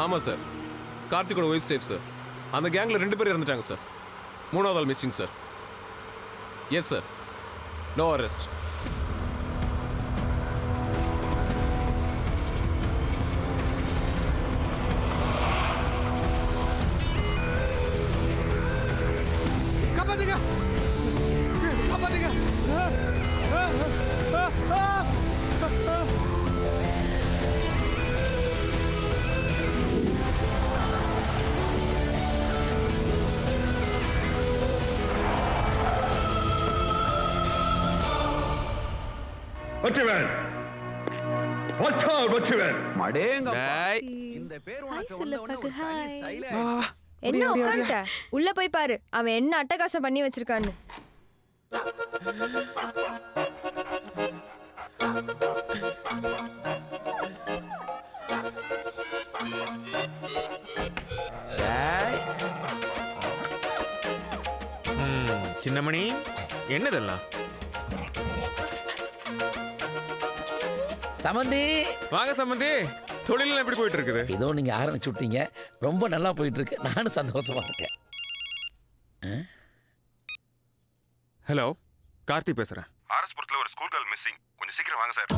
ஆமாம் சார், கார்த்திகோட ஒய்ஃப் சேஃப் சார். அந்த கேங்கில் 2 பேர் இறந்துட்டாங்க சார். 3வது ஆள் missing sir. Yes sir, no arrest. காப்பாத்துங்க காப்பாத்துங்க வெற்றிவேல் வாட்ச் அவுட் வெற்றிவேல் என்ன உட்காந்துட்ட? உள்ள போய் பாரு அவன் என்ன அட்டகாசம் பண்ணி வச்சிருக்கான்னு. சின்னமணி என்னதெல்லாம்? சமந்தி வாங்க சம்பந்தி. தொழில் எப்படி போயிட்டு இருக்குது? ஏதோ நீங்க ஆரம்பிச்சு விட்டீங்க, ரொம்ப நல்லா போயிட்டு இருக்கு. நானும் சந்தோஷமா இருக்கேன். ஹலோ, கார்த்தி பேசுறேன். ஆர்எஸ்புரத்தில் ஒரு ஸ்கூல் கேர்ள் மிஸ்ஸிங். கொஞ்சம் சீக்கிரம் வாங்க சார்.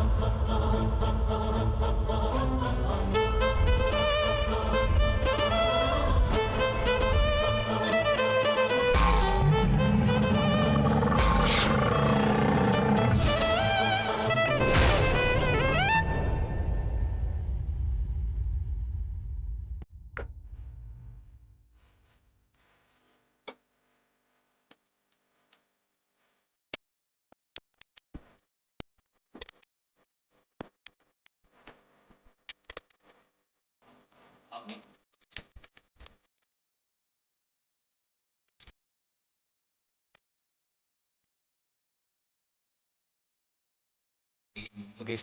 Okay.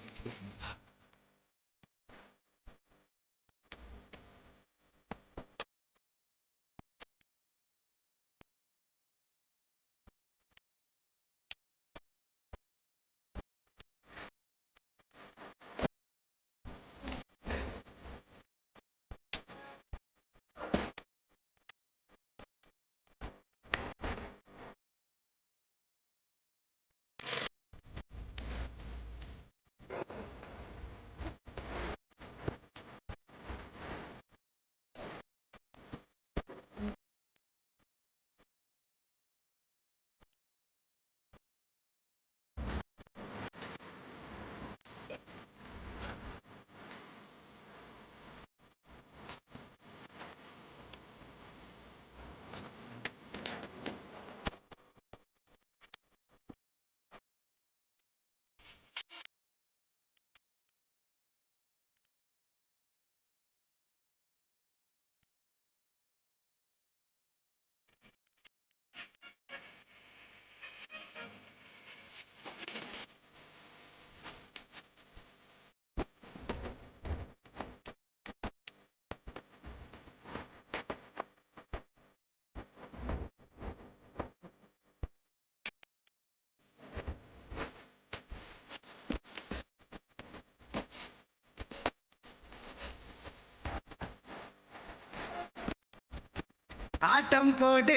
ஆட்டம் போடு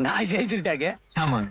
நான் ஜெயிச்சிருக்காங்க. ஆமாங்க.